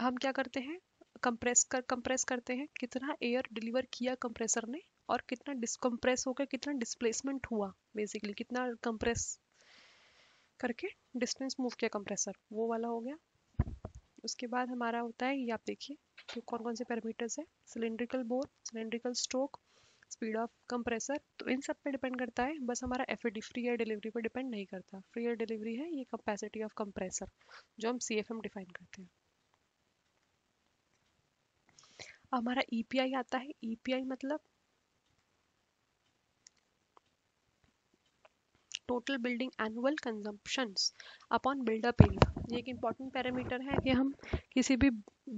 हम क्या करते हैं, कंप्रेस करते हैं, कितना एयर डिलीवर किया कंप्रेसर ने और कितना डिस्कम्प्रेस होकर कितना डिस्प्लेसमेंट हुआ, बेसिकली कितना कंप्रेस करके डिस्टेंस मूव किया कंप्रेसर, वो वाला हो गया। उसके बाद हमारा होता है, ये आप देखिए तो कौन कौन से पैरामीटर्स है, cylindrical bore, cylindrical stroke, speed of compressor, तो इन सब पे डिपेंड करता है। बस हमारा एफएडी फ्री एयर डिलीवरी पे डिपेंड नहीं करता। फ्री एयर डिलीवरी है ये कैपेसिटी ऑफ कंप्रेसर जो हम सीएफएम डिफाइन करते हैं। हमारा ईपीआई आता है, ईपीआई मतलब total building annual consumptions upon buildup area. ये एक इंपॉर्टेंट पैरामीटर है कि हम किसी भी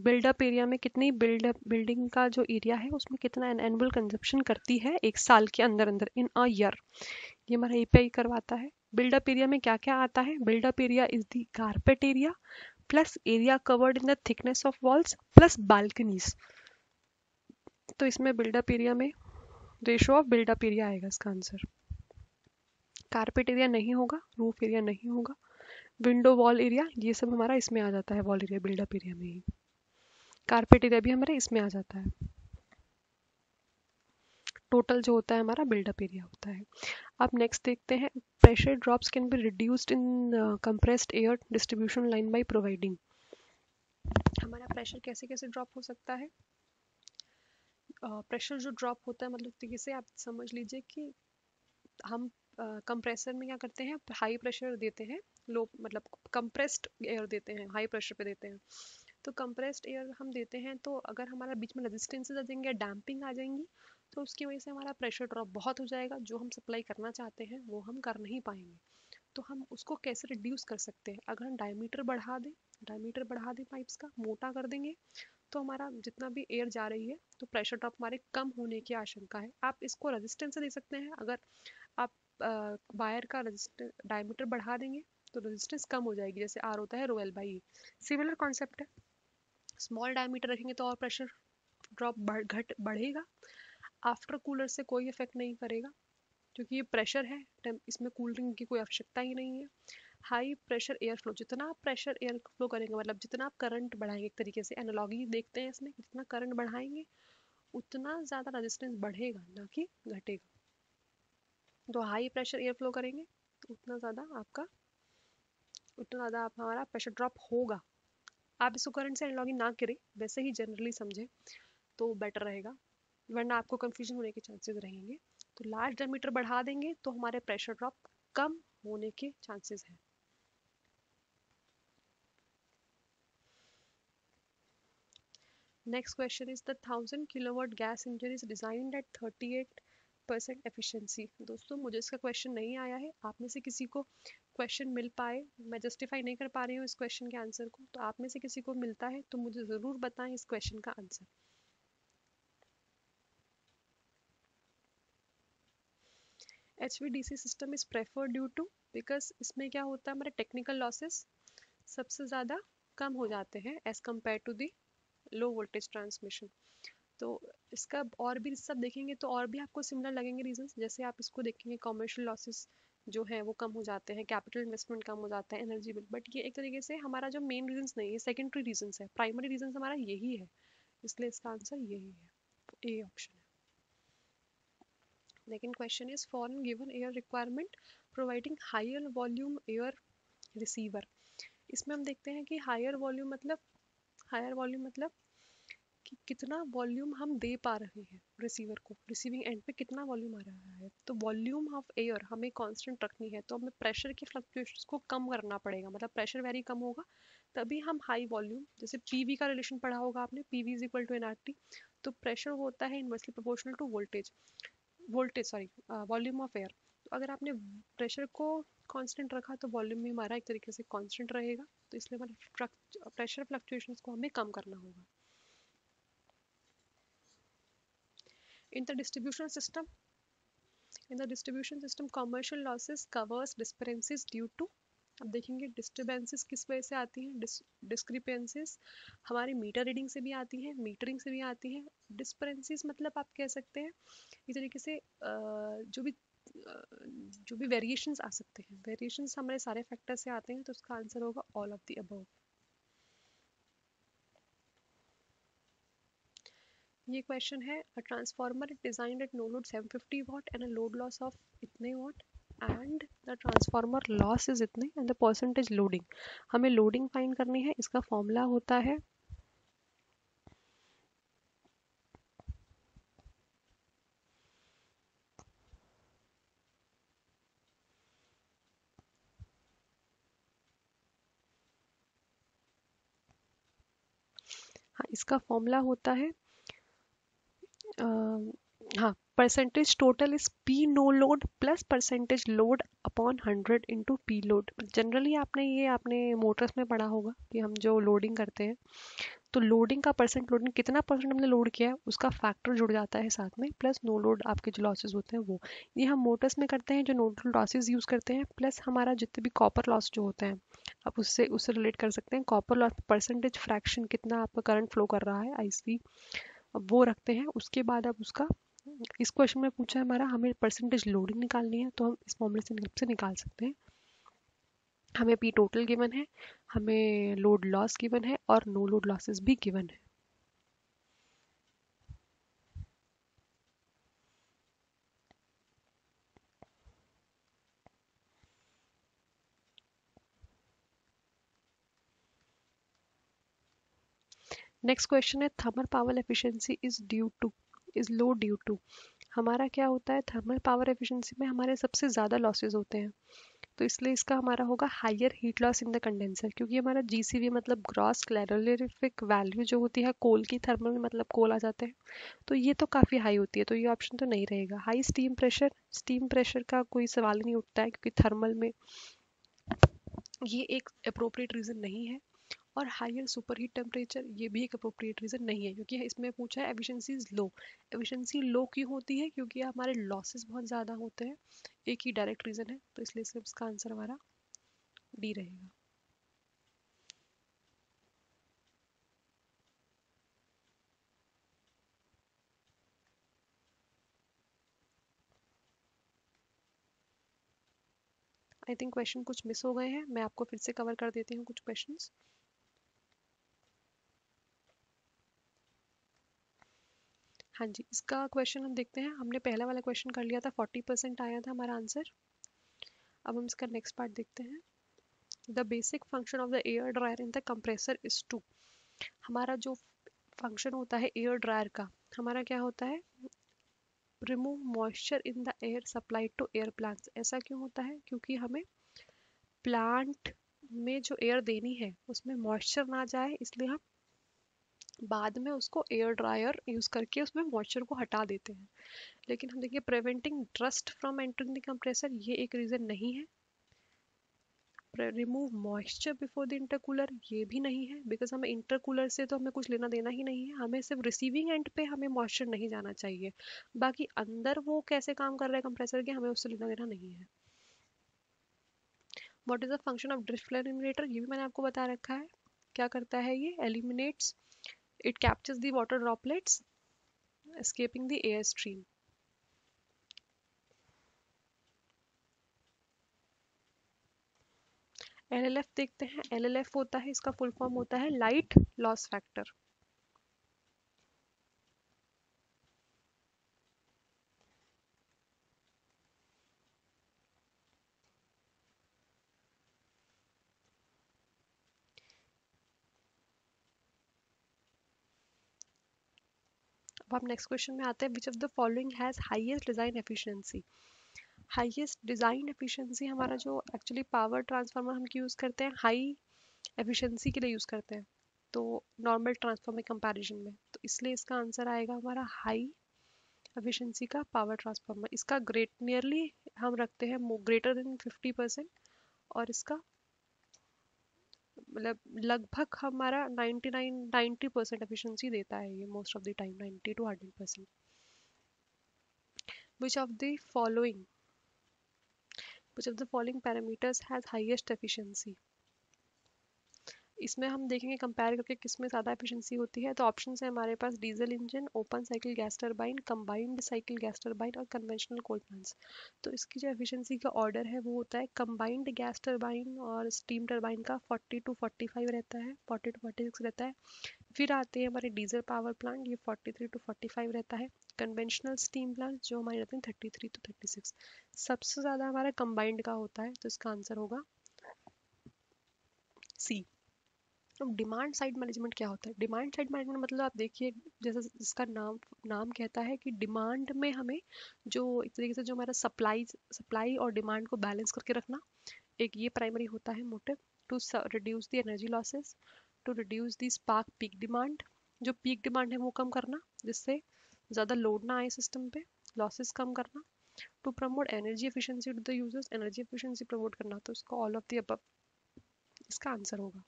बिल्डअप एरिया में कितनी बिल्डिंग का जो एरिया है उसमें कितना एनुअल कंजप्शन करती है एक साल के अंदर अंदर, इन अ ईयर। ये हमारा एपीआई करवाता है। बिल्डअप एरिया में क्या क्या आता है? Buildup area is the carpet area plus area covered in the thickness of walls plus balconies. तो इसमें बिल्डअप एरिया में रेशो ऑफ बिल्डअप एरिया आएगा इसका आंसर। कारपेट एरिया नहीं होगा, रूफ एरिया नहीं होगा, विंडो वॉल एरिया ये सब हमारा इसमें आ जाता है, वॉल एरिया बिल्डअप एरिया में ही। कारपेट एरिया भी हमारे इसमें आ जाता है। टोटल जो होता है हमारा बिल्डअप एरिया होता है। अब नेक्स्ट देखते हैं, pressure drops can be reduced in compressed air distribution line by providing. हमारा प्रेशर कैसे कैसे ड्रॉप हो सकता है? प्रेशर जो ड्रॉप होता है मतलब तरीके से आप समझ लीजिए कि हम कंप्रेसर में क्या करते हैं, हाई प्रेशर देते हैं, लो मतलब कंप्रेस्ड एयर देते हैं, हाई प्रेशर पे देते हैं। तो कंप्रेस्ड एयर हम देते हैं तो अगर हमारा बीच में रेजिस्टेंसेज आ जाएंगे, डैम्पिंग आ जाएंगी, तो उसकी वजह से हमारा प्रेशर ड्रॉप बहुत हो जाएगा, जो हम सप्लाई करना चाहते हैं वो हम कर नहीं पाएंगे। तो हम उसको कैसे रिड्यूस कर सकते हैं? अगर हम डायमीटर बढ़ा दें पाइप्स का, मोटा कर देंगे, तो हमारा जितना भी एयर जा रही है तो प्रेशर ड्रॉप हमारे कम होने की आशंका है। आप इसको रेजिस्टेंस से दे सकते हैं, अगर आप वायर का डायमीटर बढ़ा देंगे तो रेजिस्टेंस कम हो जाएगी, जैसे आर होता है rho L by E. Similar concept है, स्मॉल डायमीटर रखेंगे तो और प्रेशर ड्रॉप बढ़ेगा। आफ्टर कूलर से कोई इफेक्ट नहीं करेगा क्योंकि ये प्रेशर है, इसमें कूलिंग की कोई आवश्यकता ही नहीं है। हाई प्रेशर एयर फ्लो, जितना आप प्रेशर एयर फ्लो करेंगे, मतलब जितना आप करंट बढ़ाएंगे, एक तरीके से एनालॉगी देखते हैं इसमें, जितना करंट बढ़ाएंगे उतना ज़्यादा रेजिस्टेंस बढ़ेगा ना कि घटेगा। तो हाई प्रेशर एयर फ्लो करेंगे तो उतना ज़्यादा आप हमारा प्रेशर ड्रॉप होगा। आप इसको करंट से एनालॉगी ना करें, वैसे ही जनरली समझें तो बेटर रहेगा, वरना आपको कंफ्यूजन होने के चांसेस रहेंगे। तो लार्ज डायमीटर बढ़ा देंगे तो हमारे प्रेशर ड्रॉप कम होने के चांसेस हैं। Next question is the 1000 kilowatt gas engine is designed at 38% efficiency। दोस्तों मुझे इसका क्वेश्चन नहीं आया है, आप में से किसी को क्वेश्चन मिल पाए, मैं जस्टिफाई नहीं कर पा रही हूँ इस क्वेश्चन के आंसर को, तो आप में से किसी को मिलता है तो मुझे ज़रूर बताएं इस क्वेश्चन का answer. HVDC system is preferred due to, because इसमें क्या होता है, हमारे टेक्निकल लॉसेस सबसे ज़्यादा कम हो जाते हैं as compared to the low voltage transmission. तो इसका और भी सब देखेंगे तो और भी आपको सिमिलर लगेंगे रीजंस, जैसे आप इसको देखेंगे कमर्शियल लॉसेस जो है वो कम हो जाते हैं, कैपिटल इन्वेस्टमेंट कम हो जाता है, एनर्जी बिल। बट ये एक तरीके से हमारा जो मेन रीजंस नहीं है, सेकेंडरी रीजंस है, प्राइमरी रीजंस हमारा यही है, इसलिए इसका आंसर यही है, ए ऑप्शन है। लेकिन question is for given air requirement providing higher volume air receiver. इसमें हम देखते हैं कि हायर वॉल्यूम मतलब कि कितना वॉल्यूम हम दे पा रहे हैं रिसीवर को, रिसीविंग एंड पे कितना वॉल्यूम आ रहा है। तो वॉल्यूम ऑफ एयर हमें कांस्टेंट रखनी है, तो हमें प्रेशर की फ्लक्चुएशंस को कम करना पड़ेगा, मतलब प्रेशर वेरी कम होगा तभी हम हाई वॉल्यूम, जैसे पीवी का रिलेशन पढ़ा होगा आपने, PV is equal to NRT. तो प्रेशर होता है inversely proportional to volume of air. तो अगर आपने प्रेशर को कांस्टेंट रखा तो वॉल्यूम भी हमारा एक तरीके से कांस्टेंट रहेगा, तो इसलिए हमारे प्रेशर फ्लक्चुएशंस को हमें कम करना होगा। In the distribution system, commercial losses covers discrepancies due to, अब देखेंगे डिस्टर्बेंसेस किस वजह से आती हैं, डिस्क्रिपेंसीज हमारी मीटर रीडिंग से भी आती हैं, मीटरिंग से भी आती हैं। डिस्क्रिपेंसीज मतलब आप कह सकते हैं इस तरीके से जो भी वेरिएशंस आ सकते हैं, वेरिएशंस हमारे सारे फैक्टर से आते हैं, तो उसका आंसर होगा ऑल ऑफ द अबव। ये क्वेश्चन है, a transformer designed at no load 750 watt and a load loss of इतने watt and the transformer loss is इतने एंड द परसेंटेज लोडिंग। हमें लोडिंग फाइंड करनी है, इसका फॉर्मूला होता है हाँ, इसका फॉर्मूला होता है हाँ, percentage total is P no load plus percentage load upon 100 into P load. Generally आपने मोटर्स में पढ़ा होगा कि हम जो लोडिंग करते हैं तो लोडिंग का लोडिंग कितना परसेंट हमने लोड किया है उसका फैक्टर जुड़ जाता है साथ में, प्लस नो लोड आपके जो लॉसेस होते हैं वो। ये हम मोटर्स में करते हैं जो नो लोड लॉसेस यूज़ करते हैं, प्लस हमारा जितने भी कॉपर लॉस जो होते हैं आप उससे रिलेट कर सकते हैं। कॉपर लॉस परसेंटेज फ्रैक्शन कितना आपका करंट फ्लो कर रहा है आईसी, अब वो रखते हैं। उसके बाद अब उसका इस क्वेश्चन में पूछा है हमारा, हमें परसेंटेज लोडिंग निकालनी है, तो हम इस फॉर्मूले से निकाल सकते हैं। हमें पी टोटल गिवन है, हमें लोड लॉस गिवन है और नो लोड लॉसेस भी गिवन है। नेक्स्ट क्वेश्चन है, thermal power efficiency is low due to. हमारा क्या होता है, थर्मल पावर एफिशिएंसी में हमारे सबसे ज़्यादा लॉसेस होते हैं, तो इसलिए इसका हमारा होगा higher heat loss in the condenser, क्योंकि हमारा जीसीवी मतलब ग्रॉस क्लैरिफिक वैल्यू जो होती है कोल की, थर्मल में मतलब कोल आ जाते हैं, तो ये तो काफ़ी हाई होती है, तो ये ऑप्शन तो नहीं रहेगा। हाई स्टीम प्रेशर का कोई सवाल ही नहीं उठता है, क्योंकि थर्मल में ये एक अप्रोप्रिएट रीज़न नहीं है। और हायर सुपर हीट टेम्परेचर ये भी एक अप्रोप्रिएट रीज़न नहीं है, क्योंकि इसमें पूछा है एफिशिएंसी इज लो। एफिशिएंसी लो क्यों होती है, क्योंकि हमारे लॉसेस बहुत ज़्यादा होते हैं, एक ही डायरेक्ट रीज़न है, तो इसलिए इसका आंसर हमारा डी रहेगा। आई थिंक क्वेश्चन कुछ मिस हो गए हैं, मैं आपको फिर से कवर कर देती हूँ कुछ क्वेश्चंस। हाँ जी, इसका क्वेश्चन हम देखते हैं। हमने पहला वाला क्वेश्चन कर लिया था, 40% आया था हमारा आंसर। अब हम इसका नेक्स्ट पार्ट देखते हैं। The basic function of the air dryer in the compressor is to. हमारा जो फंक्शन होता है एयर ड्रायर का, हमारा क्या होता है, remove moisture in the air supplied to air plants. ऐसा क्यों होता है, क्योंकि हमें प्लांट में जो एयर देनी है उसमें मॉइस्चर ना जाए, इसलिए हम बाद में उसको एयर ड्रायर यूज करके उसमें मॉइस्चर को हटा देते हैं। लेकिन हम देखिए preventing dust from entering the compressor, ये एक रीजन नहीं है। Remove moisture before the intercooler, ये भी नहीं है, बिकॉज हमें इंटरकूलर से तो हमें कुछ लेना देना ही नहीं है, हमें सिर्फ रिसीविंग एंड पे हमें मॉइस्चर नहीं जाना चाहिए। बाकी अंदर वो कैसे काम कर रहा है कंप्रेसर के, हमें उससे लेना देना नहीं है। What is the function of drift flow eliminator, ये भी मैंने आपको बता रखा है। क्या करता है ये, eliminates, it captures the water droplets escaping the airstream। LLF देखते हैं। एलएलएफ होता है, इसका फुल फॉर्म होता है लाइट लॉस फैक्टर। अब हम नेक्स्ट क्वेश्चन में आते हैं। विच of the following has highest design efficiency. Highest design efficiency, हमारा जो एक्चुअली पावर ट्रांसफार्मर हम यूज करते हैं हाई एफिशिएंसी के लिए यूज करते हैं, तो नॉर्मल ट्रांसफार्मर कंपैरिजन में, तो इसलिए इसका आंसर आएगा हमारा हाई एफिशिएंसी का पावर ट्रांसफार्मर। इसका ग्रेट नियरली हम रखते हैं ग्रेटर देन 50%, और इसका मतलब लगभग हमारा 90% एफिशिएंसी देता है ये, most of the time 90 to 100%। Which of the following which of the following parameters has highest efficiency. इसमें हम देखेंगे कंपेयर करके किसमें ज़्यादा एफिशिएंसी होती है। तो ऑप्शन है हमारे पास diesel engine, open cycle gas turbine, combined cycle gas turbine और कन्वेंशनल कोल प्लांट्स। तो इसकी जो एफिशिएंसी का ऑर्डर है वो होता है कंबाइंड गैस टरबाइन और स्टीम टरबाइन का 40 to 45 रहता है, 40 to 46 रहता है। फिर आते हैं हमारे डीजल पावर प्लांट, ये 43 to 45 रहता है। कन्वेंशनल स्टीम प्लांट जो हमारे रहते हैं 33 to 36। सबसे ज़्यादा हमारा कंबाइंड का होता है, तो इसका आंसर होगा सी। अब डिमांड साइड मैनेजमेंट क्या होता है। डिमांड साइड मैनेजमेंट मतलब आप देखिए, जैसा इसका नाम नाम कहता है कि डिमांड में हमें जो एक तरीके से जो हमारा सप्लाई सप्लाई और डिमांड को बैलेंस करके रखना, एक ये प्राइमरी होता है motive. To reduce the energy losses, to reduce the spark peak demand, जो पीक डिमांड है वो कम करना जिससे ज़्यादा लोड ना आए सिस्टम पे, लॉसेस कम करना। To promote energy efficiency to the users, energy efficiency promote करना, तो इसका ऑल ऑफ द अबव इसका आंसर होगा।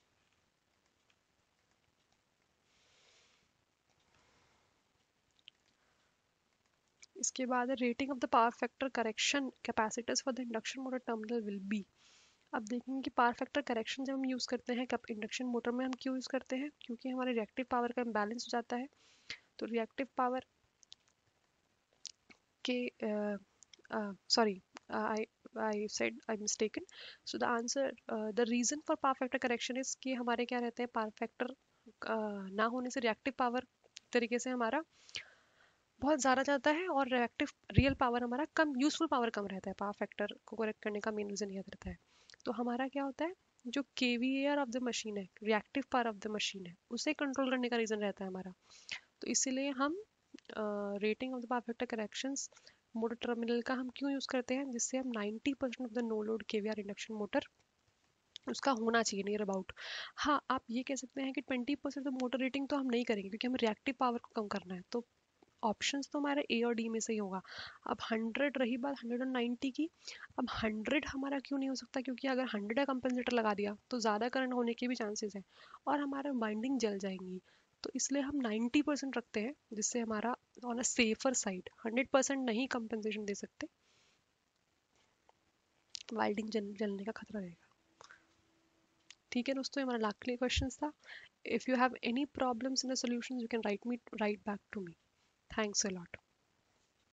इसके बाद rating of the power factor correction capacitors for the induction motor terminal will be. अब देखेंगे कि पावर फैक्टर करेक्शन जब हम यूज़ करते हैं कब इंडक्शन मोटर में हम क्यों यूज़ करते हैं, क्योंकि हमारे रिएक्टिव पावर का इम्बैलेंस हो जाता है। तो रिएक्टिव पावर के sorry, I I said I'm mistaken. So the answer, the reason for power factor correction is कि हमारे क्या रहते हैं, पावर फैक्टर ना होने से रिएक्टिव पावर तरीके से हमारा बहुत ज़्यादा जाता है, और रिएक्टिव रियल पावर हमारा कम, यूजफुल पावर कम रहता है। पावर फैक्टर को करेक्ट करने का मेन रीज़न यह रहता है। तो हमारा क्या होता है, जो केवीएआर ऑफ द मशीन है, reactive power of the machine है, उसे कंट्रोल करने का रीज़न रहता है हमारा। तो इसीलिए हम rating of the power factor corrections motor terminal का हम क्यों यूज़ करते हैं, जिससे हम 90% of the no load KVAR induction motor उसका होना चाहिए नियर अबाउट। हाँ, आप ये कह सकते हैं कि 20% मोटर रेटिंग तो हम नहीं करेंगे, क्योंकि हमें रिएक्टिव पावर को कम करना है। तो ऑप्शंस तो हमारे ए और डी में से ही होगा। अब 100 रही बात 190 की, अब 100 हमारा क्यों नहीं हो सकता, क्योंकि अगर 100 का कंपनसेटर लगा दिया तो ज़्यादा करंट होने के भी चांसेस हैं, और हमारा वाइंडिंग जल जाएंगी। तो इसलिए हम 90% रखते हैं, जिससे हमारा ऑन अ सेफर साइड, 100% नहीं कंपनसेशन दे सकते, वाइंडिंग जलने का खतरा रहेगा। ठीक है दोस्तों, ये हमारा लास्ट के लिए क्वेश्चन था. If you have any problems in the solutions you can write back to me. Thanks a lot.